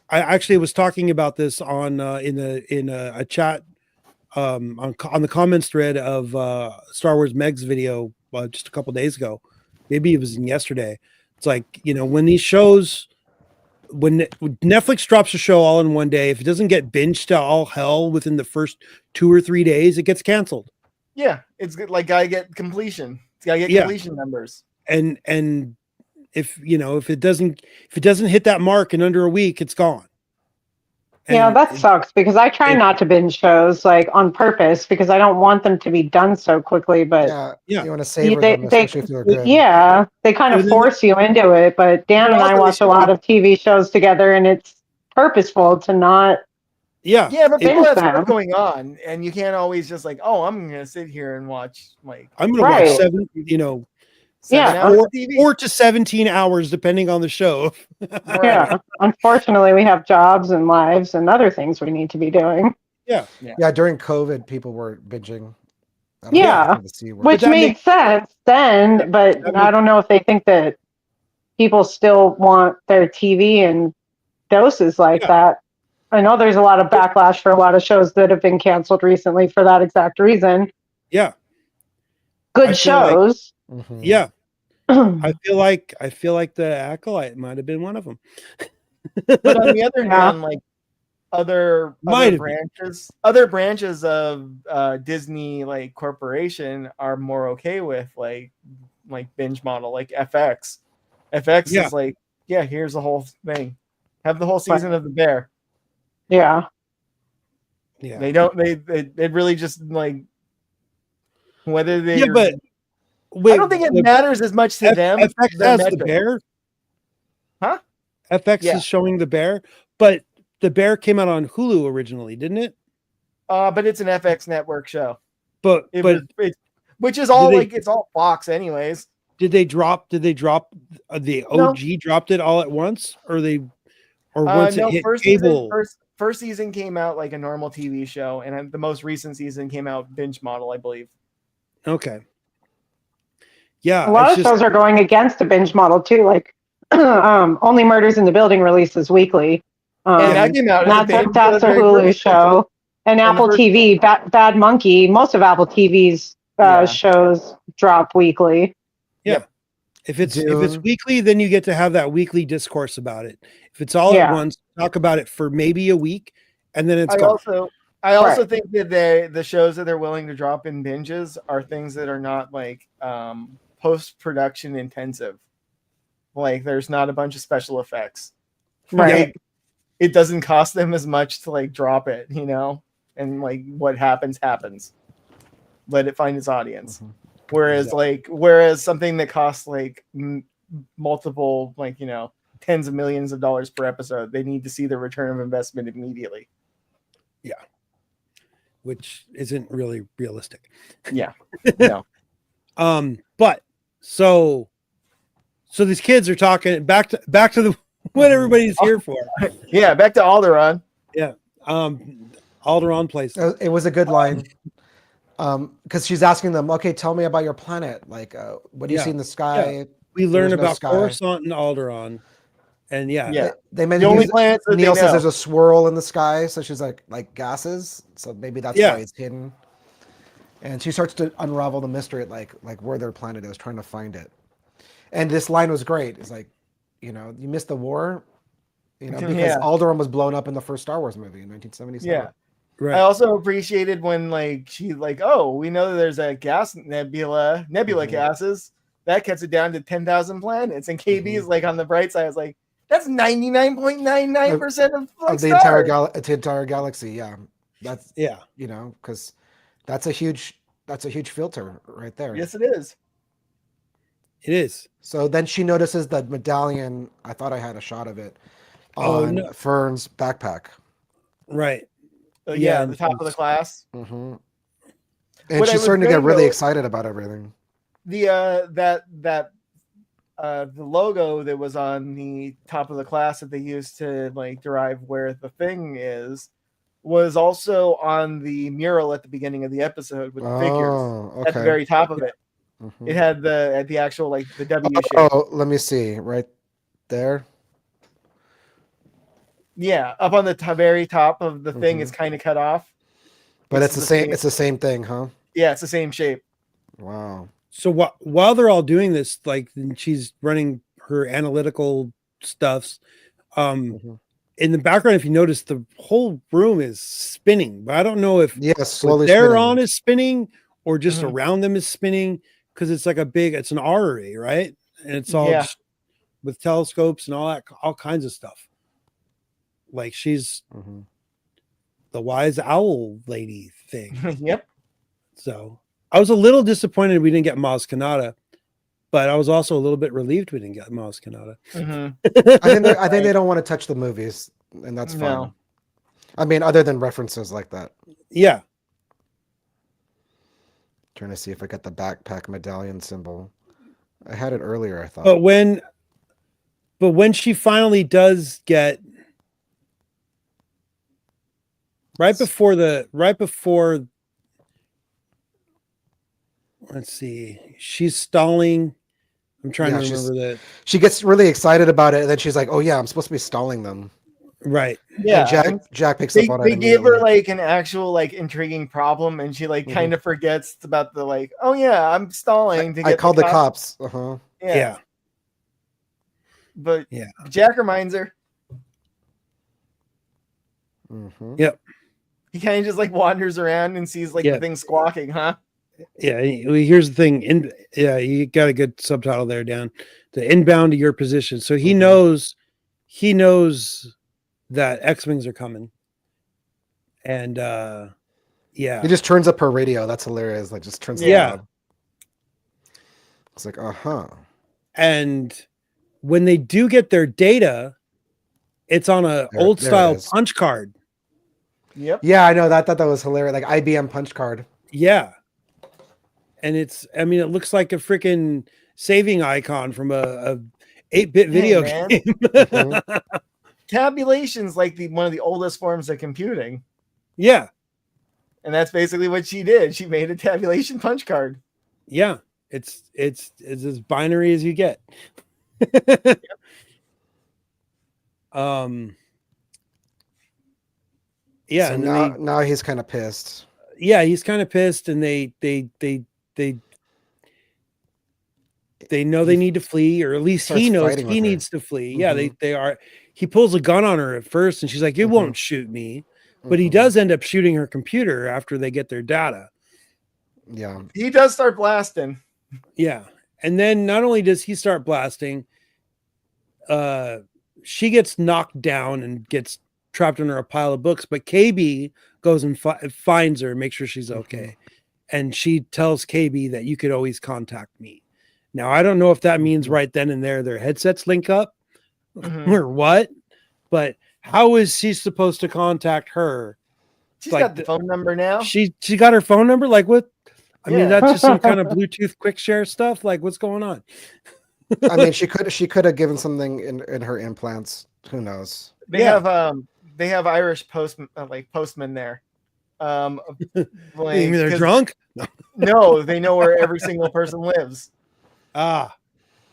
I actually was talking about this on in a chat on the comments thread of Star Wars Meg's video just a couple days ago. Maybe it was yesterday. It's like when these shows. When Netflix drops a show all in one day, if it doesn't get binged to all hell within the first 2 or 3 days, it gets canceled. Yeah, it's good. Like, gotta get completion. It's gotta get completion numbers. And if it doesn't hit that mark in under a week, it's gone. That sucks because I try not to binge shows like on purpose because I don't want them to be done so quickly. But you want to savor them, especially if they're good. Yeah, they kind of force you into it. But Dan and I watch a lot of TV shows together, and it's purposeful to not. Yeah, but people have stuff going on, and you can't always just like, I'm gonna sit here and watch I'm gonna watch 7 4 to 17 hours depending on the show. Yeah. Unfortunately, we have jobs and lives and other things we need to be doing. Yeah. During COVID, people were binging. Which made sense then, but I don't know if they think that people still want their TV in doses like that. I know there's a lot of backlash for a lot of shows that have been canceled recently for that exact reason. Yeah. Good shows. Yeah. I feel like the Acolyte might have been one of them. But on the other hand, like other branches of Disney like corporation are more okay with like binge model, like FX. FX is like, yeah, here's the whole thing. Have the whole season of The Bear. Yeah. Yeah. They don't they really just like whether they but wait, I don't think it matters as much to them. FX has The Bear. Huh? FX is showing The Bear, but The Bear came out on Hulu originally, didn't it? But it's an FX network show. Which is all it's all Fox anyways. Did they drop the OG dropped it all at once, or once it hit cable? First season came out like a normal TV show, and the most recent season came out binge model, I believe. Okay. Yeah, a lot of shows are going against the binge model too. Like Only Murders in the Building releases weekly. That came out. That's a Hulu show. And Apple TV, Bad Monkey. Most of Apple TV's shows drop weekly. Yeah. Yep. If it's weekly, then you get to have that weekly discourse about it. If it's all at once, talk about it for maybe a week, and then it's gone. I also think that the shows that they're willing to drop in binges are things that are not like post-production intensive. Like there's not a bunch of special effects. Right. Like, it doesn't cost them as much to like drop it, and like what happens. Let it find its audience. Mm-hmm. Whereas something that costs like multiple, like, tens of millions of dollars per episode, they need to see the return of investment immediately. Yeah. Which isn't really realistic. Yeah. No. But so these kids are talking back to the what everybody's here for. Yeah, back to Alderaan. Yeah. Alderaan place. It was a good line. Because she's asking them, okay, tell me about your planet. Like, what do you see in the sky? Yeah. We learn about Coruscant and Alderaan. And they mentioned the only planets that Neil says there's a swirl in the sky, so she's like gases. So maybe that's why it's hidden. And she starts to unravel the mystery, like where their planet is, trying to find it. And this line was great. It's like, you missed the war, because Alderaan was blown up in the first Star Wars movie in 1977. Yeah. Right. I also appreciated when she we know that there's a gas nebula gases that cuts it down to 10,000 planets, and KB's like on the bright side. I was like, that's 99.99% of the entire galaxy. Yeah, that's because that's a huge filter right there. Yes, it is. It is. So then she notices the medallion. I thought I had a shot of it on Fern's backpack. Right. The top of the class. Mm-hmm. And she's starting to get really excited about everything. The logo that was on the top of the class that they used to derive where the thing is was also on the mural at the beginning of the episode with the figures at the very top of it. Mm-hmm. It had the actual the W shape. Oh, let me see right there. Yeah, up on the very top of the thing is kind of cut off. But it's the same. It's the same thing, huh? Yeah, it's the same shape. Wow. So while they're all doing this, she's running her analytical stuffs. In the background, if you notice, the whole room is spinning. But I don't know if slowly they're on is spinning or just around them is spinning, because it's like it's an artery, right? And it's all just with telescopes and all kinds of stuff. Like she's the wise owl lady thing. Yep. So I was a little disappointed we didn't get Maz Kanata, but I was also a little bit relieved we didn't get Maz Kanata. I think they don't want to touch the movies, and that's fine. No. I mean, other than references like that. Yeah. Trying to see if I got the backpack medallion symbol. I had it earlier, I thought. But when she finally does get right before let's see, she's stalling I'm trying to remember that. She gets really excited about it, and then she's like, "Oh yeah, I'm supposed to be stalling them." Right. Yeah. And Jack picks up on it. They give her like an actual like intriguing problem, and she like kind of forgets about the like, oh yeah, I'm stalling to get I called the cops. Uh-huh. Yeah. But Jack reminds her. Mm-hmm. Yep. He kind of just like wanders around and sees like the thing squawking, huh? Yeah. Here's the thing. You got a good subtitle there, Dan. The inbound to your position. So he knows that X-Wings are coming. And He just turns up her radio. That's hilarious. Like just turns it up. It's like, And when they do get their data, it's on a old style punch card. Yep. Yeah, I know that. I thought that was hilarious. Like IBM punch card. Yeah. And it looks like a freaking saving icon from a 8-bit video game. Tabulation's like one of the oldest forms of computing. Yeah. And that's basically what she did. She made a tabulation punch card. Yeah. It's as binary as you get. Yeah. So and now he's kind of pissed. Yeah, he's kind of pissed, and they know they need to flee, or at least he knows he needs to flee. Yeah, they are. He pulls a gun on her at first, and she's like, "You won't shoot me," but he does end up shooting her computer after they get their data. Yeah, he does start blasting. Yeah, and then not only does he start blasting, she gets knocked down and gets trapped under a pile of books, but KB goes and finds her and makes sure she's okay. And she tells KB that you could always contact me. Now, I don't know if that means right then and there their headsets link up or what, but how is she supposed to contact her? She's got the phone number now. She got her phone number? Like what? I mean, that's just some kind of Bluetooth quick share stuff. Like what's going on? I mean, she could have given something in her implants. Who knows? They have Irish postmen there. You mean they're drunk? No, they know where every single person lives. Yeah.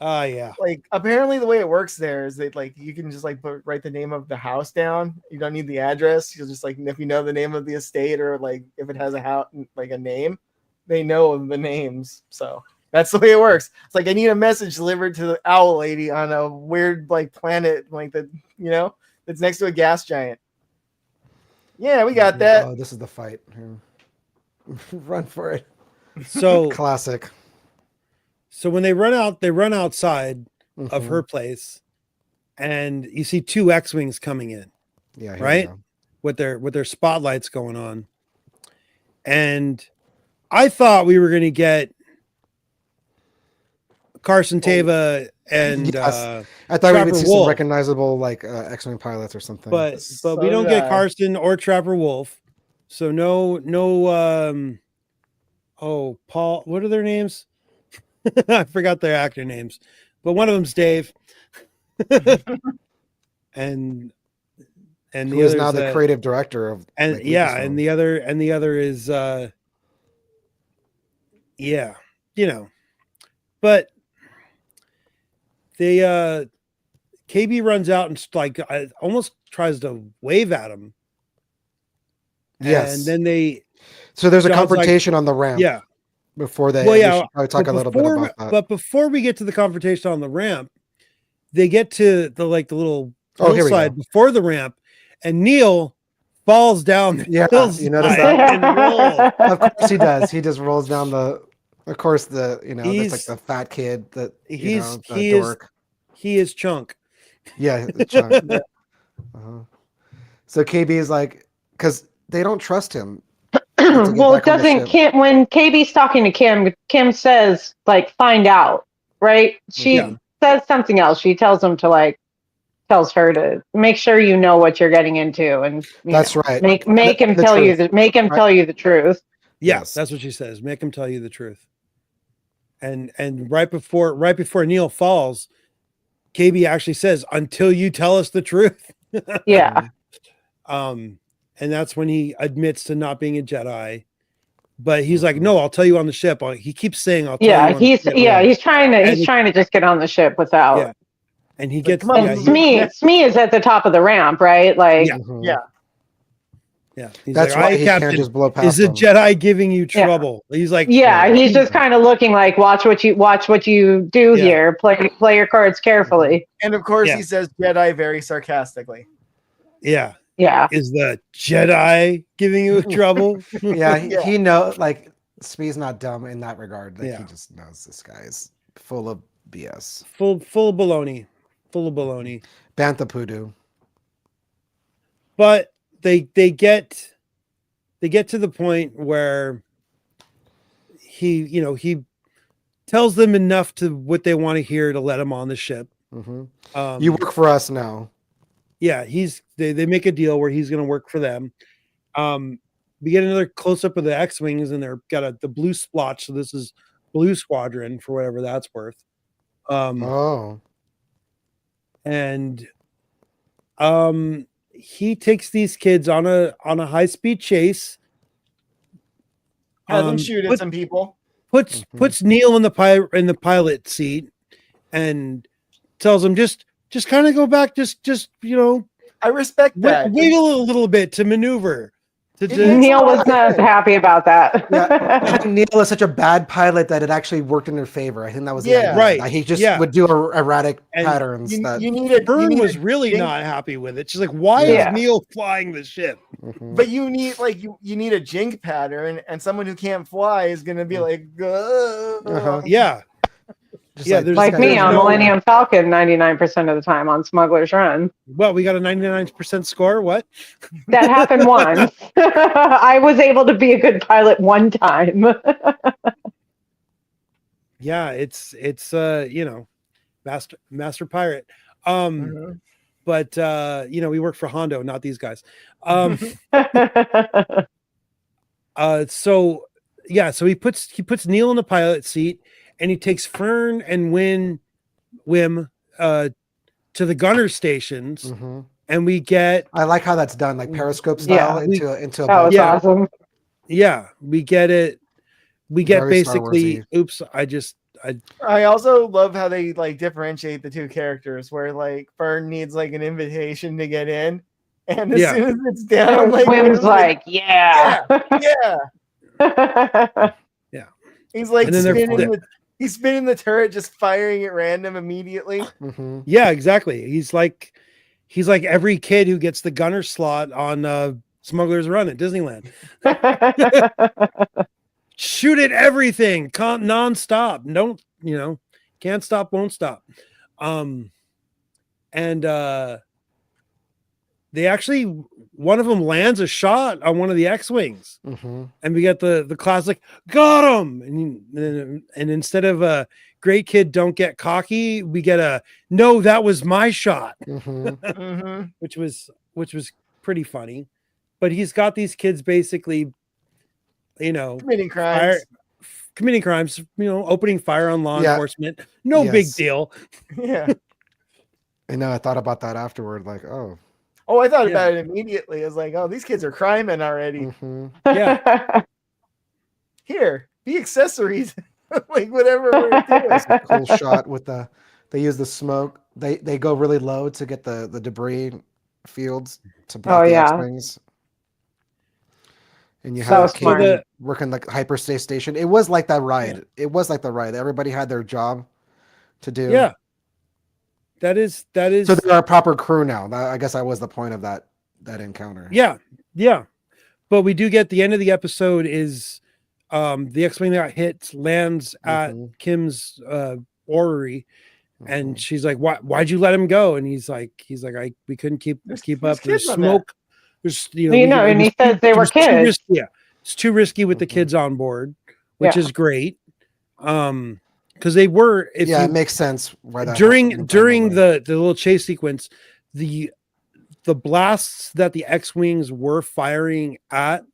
Like apparently the way it works there is that like you can just like write the name of the house down. You don't need the address. You'll just like if you know the name of the estate or like if it has a house like a name, they know the names. So that's the way it works. It's like I need a message delivered to the owl lady on a weird like planet like that, that's next to a gas giant. Yeah, we got that. Oh, this is the fight. Run for it. So classic. So when they run outside of her place, and you see 2 X-Wings coming in. Yeah. Right? With their spotlights going on. And I thought we were going to get Carson Teva and I thought we would see some recognizable like X-Wing pilots or something. But we don't get Carson or Trapper Wolf. So no Paul, what are their names? I forgot their actor names. But one of them's Dave. and who is now the creative director of and the other is but they KB runs out and like almost tries to wave at him. Yes. And then so there's a confrontation on the ramp. Yeah. Before they probably talk a little bit about that. But before we get to the confrontation on the ramp, they get to the little hillside before the ramp, and Neil falls down the hillside. You notice that? Of course he does. He just rolls down of course it's like the fat kid that dork. He is Chunk. Yeah, Chunk. So KB is like, because they don't trust him. Well, it doesn't. When KB's talking to Kim says like find out, right? She says something else. She tells him to tells her to make sure you know what you're getting into, and that's right. Make him tell you tell you the truth. Yes, that's what she says. Make him tell you the truth. And right before Neil falls, KB actually says, "Until you tell us the truth." Yeah. And that's when he admits to not being a Jedi. but he's like, no, I'll tell you on the ship. He keeps saying, I'll tell you on the ship. He's trying to just get on the ship without. Yeah. And he gets Smee is at the top of the ramp, right? Like yeah. He's That's like, why he Captain, can't just blow past is the him. Jedi giving you trouble? He's like, he's just kind of looking like, watch what you do here. Play your cards carefully. And of course, he says Jedi very sarcastically. Yeah. Is the Jedi giving you trouble? He knows. Like, Smee's not dumb in that regard. Like, he just knows this guy is full of BS. Full of baloney. Bantha poodoo. But they get to the point where he tells them enough to what they want to hear to let him on the ship. You work for us now. Yeah, they make a deal where he's going to work for them. We get another close up of the X-wings, and they're got the blue splotch. So this is Blue Squadron for whatever that's worth. And he takes these kids on a high-speed chase. Have them shoot at some people. Puts Neil in the pilot seat and tells him just kind of go back, just I respect that. Wiggle a little bit to maneuver. Neil was not happy about that. Neil is such a bad pilot that it actually worked in their favor. I think that was the idea. Right. Like, he just would do erratic patterns. Fern was really not happy with it. She's like, "Why is Neil flying the ship?" But you need you need a jink pattern, and someone who can't fly is going to be like, yeah. Like me on Millennium Falcon 99% of the time on Smuggler's Run. Well, we got a 99% score. What? That happened once. I was able to be a good pilot one time. Yeah, it's master pirate. But we work for Hondo, not these guys. So he puts Neil in the pilot seat. And he takes Fern and Wim to the gunner stations, and we get. I like how that's done, like Periscope style into a. That was awesome. Yeah, we get it. We get Very basically. Oops! I also love how they differentiate the two characters, where Fern needs an invitation to get in, and as soon as it's down, Wim's like, yeah. He's he's spinning the turret, just firing at random immediately. Yeah, exactly. He's like every kid who gets the gunner slot on Smuggler's Run at Disneyland. Shoot at everything, non-stop. Can't stop, won't stop. And they actually, one of them lands a shot on one of the X-wings, and we get the classic "got him," and instead of a great kid don't get cocky, we get a no, that was my shot, which was pretty funny. But he's got these kids basically, committing crimes, opening fire on law enforcement, big deal. Yeah, I know. I thought about that afterward, like, Oh, I thought about it immediately. I was like, oh, these kids are crimemen already. Yeah. Here, be accessories. Whatever we're doing. It's a cool shot with they use the smoke. They go really low to get the debris fields to block the X-wings. And you have kids working like hyperspace station. It was like that ride. Yeah. It was like the ride. Everybody had their job to do. Yeah. That is. So they're a proper crew now. I guess that was the point of that encounter. Yeah, yeah. But we do get the end of the episode is the X-wing that hits lands at Kim's orrery, and she's like, "Why'd you let him go?" And he's like, we couldn't keep up. There's smoke. There's and he says they were kids. It's too risky with the kids on board, which is great. Because they were, it makes sense. Why that during the little chase sequence, the blasts that the X-wings were firing at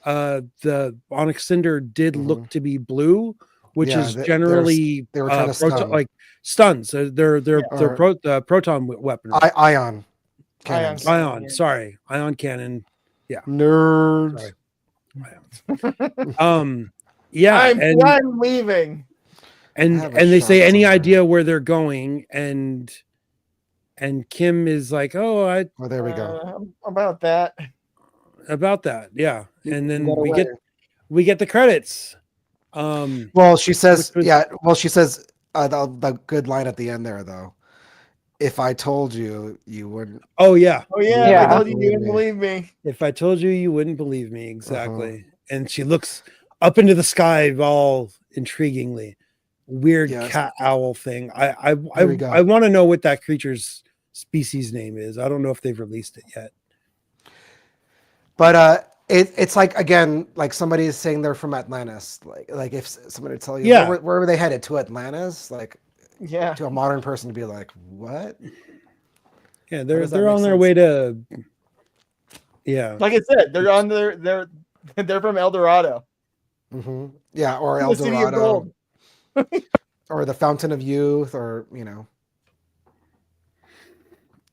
the Onyx Cinder did look to be blue, which is generally they were kind of stuns. They're proton weapon. Ion cannon. Ion cannon. Yeah. Nerds. Yeah, I'm leaving. And they say any idea where they're going, and Kim is like, oh, there we go. About that. Yeah. And then we get the credits. Well, she says, the good line at the end there, though. If I told you, you wouldn't. Oh yeah. If I told you, you wouldn't believe me. If I told you, you wouldn't believe me. Exactly. And she looks up into the sky all intriguingly. Weird cat owl thing. I want to know what that creature's species name is. I don't know if they've released it yet. But it's like, again, like somebody is saying they're from Atlantis. Like if somebody would tell you, where were they headed to? Atlantis? Like, to a modern person to be like, what? Yeah, they're on their way to. Yeah, like I said, they're on they're from El Dorado. Mm-hmm. Yeah, or El Dorado, or the Fountain of Youth, or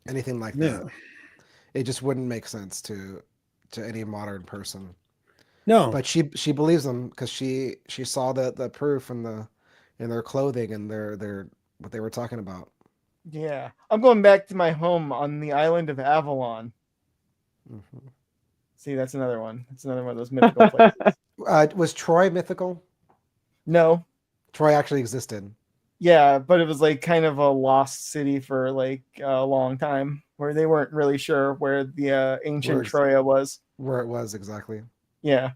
anything like that. It just wouldn't make sense to any modern person. No, but she believes them because she saw the proof in their clothing and their what they were talking about. Yeah, I'm going back to my home on the island of Avalon. Mm-hmm. See, that's another one. It's another one of those mythical places. Was Troy mythical? No, Troy actually existed. Yeah, but it was like kind of a lost city for like a long time, where they weren't really sure where the ancient Troya was. Where it was exactly. Yeah.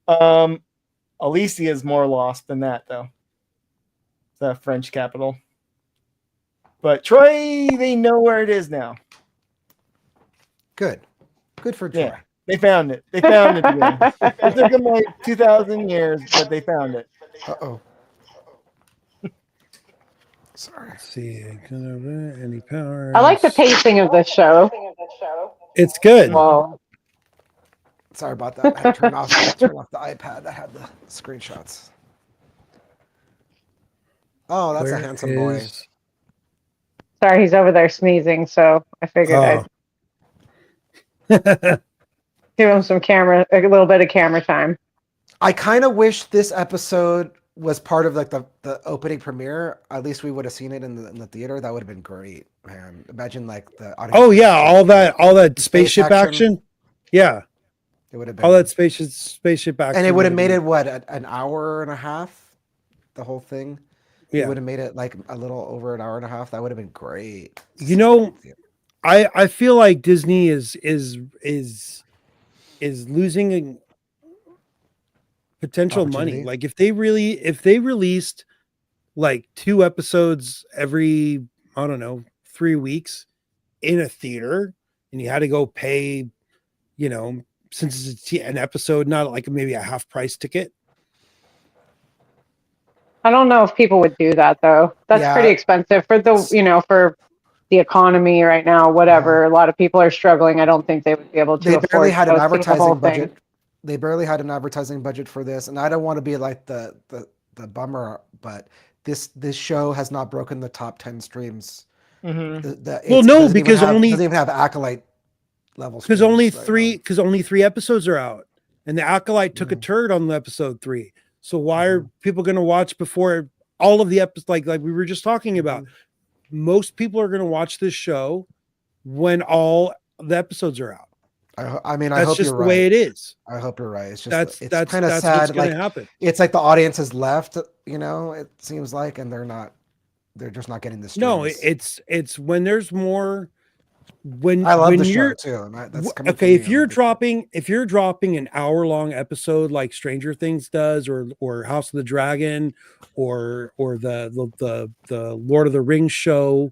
Alicia is more lost than that, though. The French capital. But Troy, they know where it is now. Good for Troy. Yeah, they found it. It took them like 2,000 years, but they found it. Uh-oh. Sorry. Let's see. Any powers? I like the pacing of this show. It's good. Well, sorry about that. I had to turn off the iPad that had the screenshots. Oh, that's a handsome boy. Sorry, he's over there sneezing, so I figured I'd give him a little bit of camera time. I kind of wish this episode was part of like the opening premiere. At least we would have seen it in the theater. That would have been great, man. Imagine like the audience. Oh yeah, all that spaceship action. Yeah, it would have been all that spaceship action, and it would have made it an hour and a half. The whole thing. Yeah, it would have made it like a little over an hour and a half. That would have been great. I feel like Disney is losing potential money. Like if they released like 2 episodes every, I don't know, 3 weeks in a theater, and you had to go pay, since it's an episode, not like maybe a half price ticket. I don't know if people would do that though. That's pretty expensive for for the economy right now, whatever. A lot of people are struggling. I don't think they would be able to afford. They barely had an advertising budget. They barely had an advertising budget for this, and I don't want to be like the bummer, but this show has not broken the top 10 streams. Mm-hmm. Because doesn't even have Acolyte levels. Because only three episodes are out, and the Acolyte took a turd on episode 3. So why are people going to watch before all of the episodes? Like we were just talking about, most people are going to watch this show when all the episodes are out. I mean, that's I hope just you're the right. way it is. I hope you're right. It's just that's kind of sad. What's going to happen. It's like the audience has left. It seems like, and they're just not getting the streams. No, it's when there's more. When I love when the you're, show too. That's okay, if you're dropping an hour-long episode like Stranger Things does, or House of the Dragon, or the Lord of the Rings show,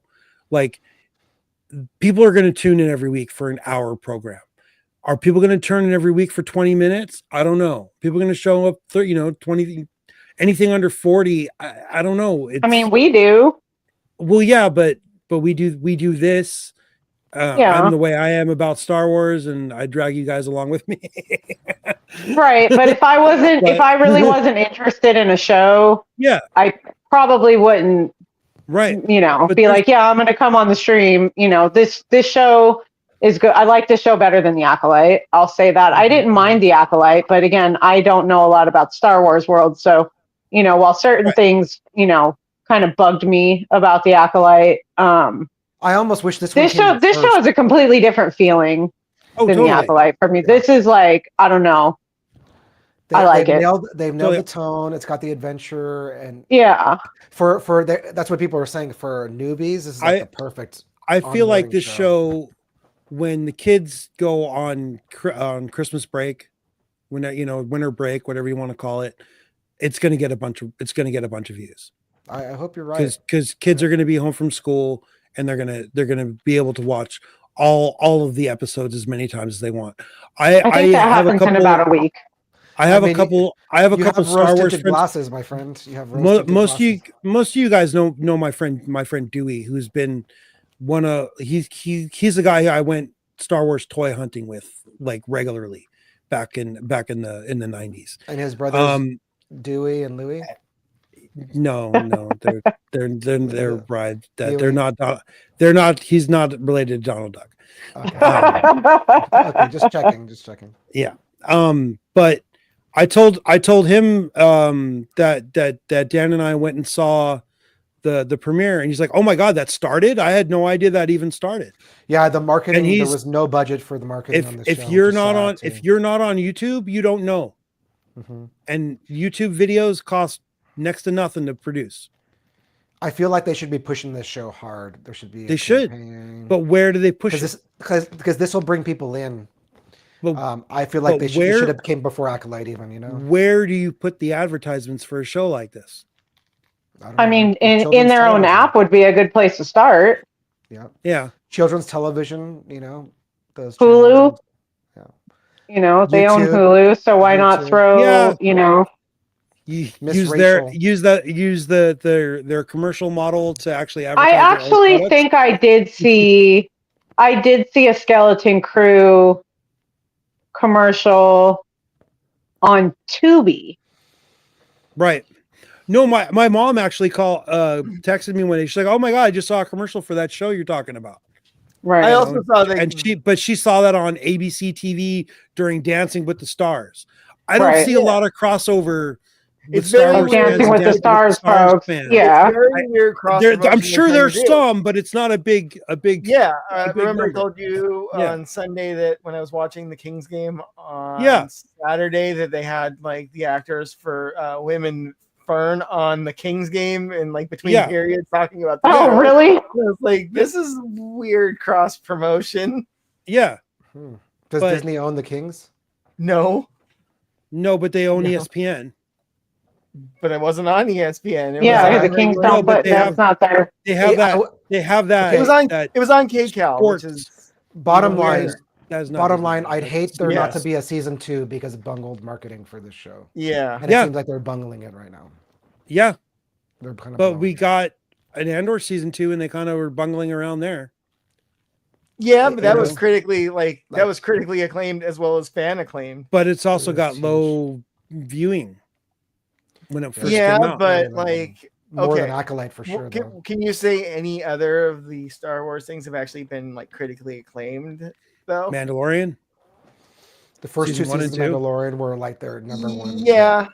like people are going to tune in every week for an hour program. Are people going to turn in every week for 20 minutes? I don't know. People are going to show up 20, anything under 40. I don't know. I mean, we do. Well, yeah, but we do this. I'm the way I am about Star Wars, and I drag you guys along with me. Right, but if I really wasn't interested in a show, I probably wouldn't. Right, be like, I'm going to come on the stream. This show is good. I like this show better than The Acolyte. I'll say that. I didn't mind The Acolyte, but again, I don't know a lot about Star Wars world. So, while certain things, kind of bugged me about The Acolyte, I almost wish this show is a completely different feeling than The Acolyte for me. This is like, I don't know. I like it. They've nailed the tone. It's got the adventure and that's what people are saying for newbies. This is like the perfect. I feel like this show, when the kids go on Christmas break, when winter break, whatever you want to call it, it's going to get a bunch of views. I hope you're right, because kids are going to be home from school and they're gonna be able to watch all of the episodes as many times as they want. I think that happens in about a week. I have a couple Star Wars friends. Glasses, my friend. You have most of you guys know my friend Dewey, who's been he's the guy I went Star Wars toy hunting with like regularly back in the 90s. And his brothers Dewey and Louie? No, they're brides. They're not. He's not related to Donald Duck. Okay, just checking. Yeah. But I told him that Dan and I went and saw the premiere, and he's like, "Oh my God, that started! I had no idea that even started." Yeah, the marketing. There was no budget for the marketing on this show. If you're not on YouTube, you don't know. Mm-hmm. And YouTube videos cost next to nothing to produce. I feel like they should be pushing this show hard. There should be. They should, but where do they push it? Because this will bring people in. Well, I feel like they should have came before Acolyte, even. Where do you put the advertisements for a show like this? I mean, in their own app would be a good place to start. Yeah. Children's television, those Hulu. Yeah. They own Hulu, so why not throw, use their commercial model to actually advertise. I actually think I did see a Skeleton Crew commercial on Tubi. Right. No, my mom actually texted me one day. She's like, "Oh my God, I just saw a commercial for that show you're talking about." Right. I also saw that, she saw that on ABC TV during Dancing with the Stars. I don't see a lot of crossover. It's very Dancing with the Stars, folks. Yeah, it's very weird I'm sure there's some, but it's not a big. Yeah, I remember I told you on Sunday that when I was watching the Kings game on Saturday that they had like the actors for Women Fern on the Kings game and like between periods talking about the show. Really? I was like, this is weird cross promotion. Yeah. Does Disney own the Kings? No, but they own ESPN. But it wasn't on ESPN. The Kings don't, but that's not there. They have that. It was on KCAL, which is bottom line. Bottom line, I'd hate there not to be a season 2 because of bungled marketing for this show. Yeah. And it seems like they're bungling it right now. Yeah. They're kind of. But we got an Andor season 2, and they kind of were bungling around there. Yeah, but that was critically acclaimed as well as fan acclaimed. But it's also got low viewing when it first came out. But like more than Acolyte for sure. Can you say any other of the Star Wars things have actually been like critically acclaimed though? Mandalorian. The first 2 seasons of Mandalorian were like their number one. Yeah,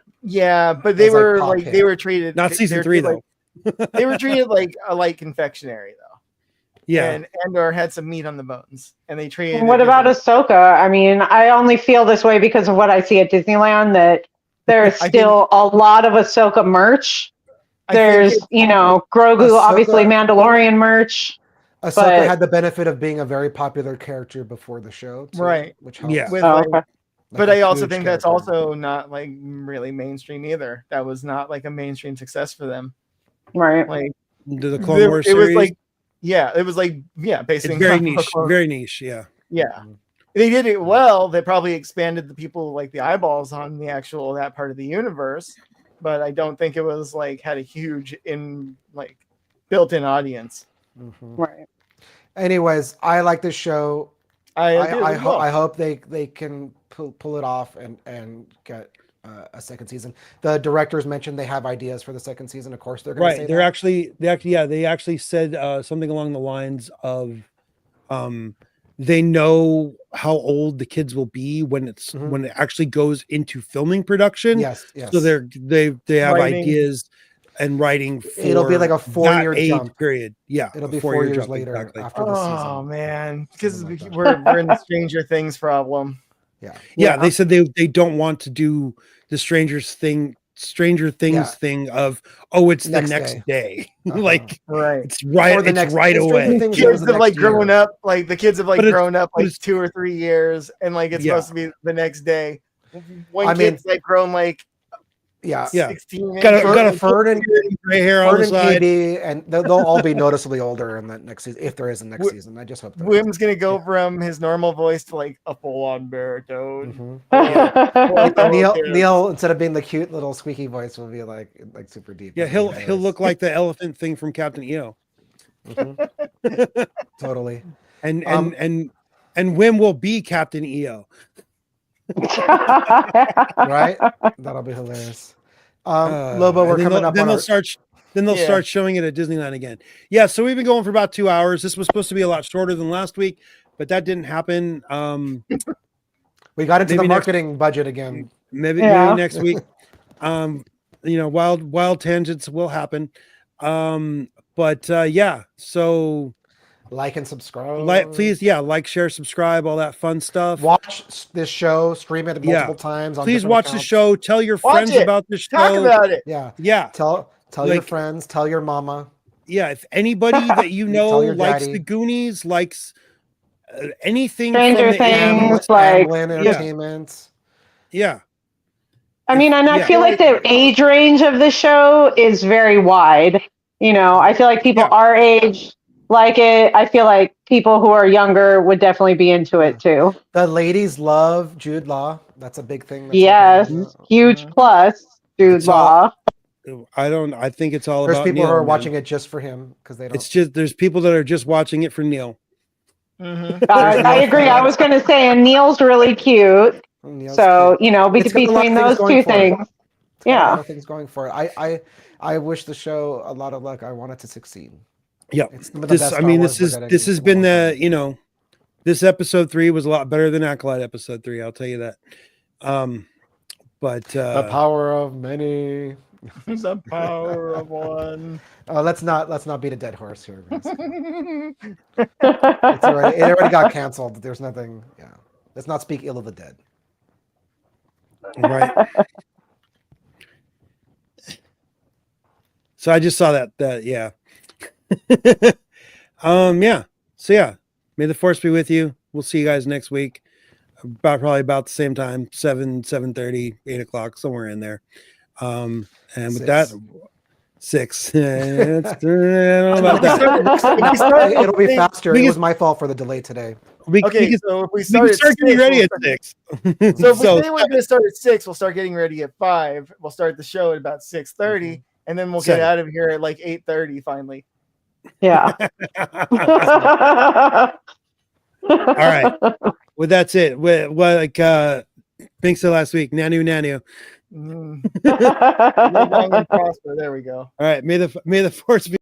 but they were treated not season 3 though. They were treated like a light confectionery though. Yeah, and Andor had some meat on the bones, and they treated. What about Ahsoka? I mean, I only feel this way because of what I see at Disneyland. That there's still a lot of Ahsoka merch. There's, Grogu, obviously Mandalorian merch. Ahsoka had the benefit of being a very popular character before the show, too, right? Which helped. Yeah. But I also think that's also not like really mainstream either. That was not like a mainstream success for them, right? Like the Clone Wars series. It was like basically it's very niche. Yeah. They did it well. They probably expanded the people like the eyeballs on the actual that part of the universe, but I don't think it was like had a huge built-in audience. Mm-hmm. Right. Anyways, I like this show. I hope they can pull it off and get a second season. The directors mentioned they have ideas for the second season. Of course, they're going to say they actually said something along the lines of they know how old the kids will be when it actually goes into filming production. Yes. So they have Writing. ideas and writing for It'll be like a 4-year age jump period. Yeah, It'll be 4 years jump, later exactly. after the season. Oh man, because Something like that. we're in the Stranger Things problem. Yeah, they said they don't want to do the Stranger Things thing of it's the next day. Like Right. it's right, Or the it's next- right Stranger away. Things Kids was the have like next year. grown up, like the kids have like But it's- grown up like it's- 2 or 3 years, and like it's Yeah. supposed to be the next day. One I mean- kid's like grown like Yeah. 16. Got inches. a Fern and gray hair on Fern the and side. KB, and they'll all be noticeably older in that next season, if there is a next season. I just hope there is. Wim's gonna go from his normal voice to like a full-on baritone. Mhm. Neil, instead of being the cute little squeaky voice, will be like super deep. Yeah, he'll look like the elephant thing from Captain EO. Mhm. Totally. And Wim will be Captain EO. Right? That'll be hilarious. Lobo, we're coming up then on they'll our... start showing it at Disneyland again. Yeah, so we've been going for about 2 hours. This was supposed to be a lot shorter than last week, but that didn't happen. We got into the maybe marketing budget again. Maybe next week. Wild tangents will happen. So Like and subscribe. please, like, share, subscribe, all that fun stuff. Watch this show, stream it multiple times. On Please different watch accounts. the show. Tell your friends about the show. Talk about it. Yeah. Tell your friends. Tell your mama. Yeah, if anybody that you know Tell your likes daddy. the Goonies, likes anything Stranger from the Things, like Amblin Entertainment. Yeah. I mean, and I Yeah. feel like the age range of the show is very wide. I feel like people our age like it. I feel like people who are younger would definitely be into it too. The ladies love Jude Law. That's a big thing. Yes, huge plus Jude Law. I think it's all There's about people Neil, who are man. watching it just for him because they don't. It's just there's people that are just watching it for Neil. I agree. I was going to say, and Neil's really cute. Neil's So cute. It's got a lot of between those going two for it. things, It's got a lot of things going for it. I wish the show a lot of luck. I want it to succeed. Yeah. It's some of the best Star Wars we're getting This has in a been long time. this episode 3 was a lot better than Acolyte episode 3. I'll tell you that. The power of many. The power of one. Let's not beat a dead horse here. Guys. It already got canceled. There's nothing. Yeah. Let's not speak ill of the dead. Right. So I just saw that yeah. So yeah, may the force be with you. We'll see you guys next week. Probably about the same time, 7:30, 8 o'clock, somewhere in there. And with that, 6. I don't know about that. It'll be faster. It was my fault for the delay today. So if we start getting ready at 6. So if we say we're going to start at 6, we'll start getting ready at 5. We'll start the show at about 6:30, and then we'll get out of here at like 8:30 finally. Yeah. All right. Well, that's it. Like Binks said last week, nanu. Live long and prosper. There we go. All right. May the force be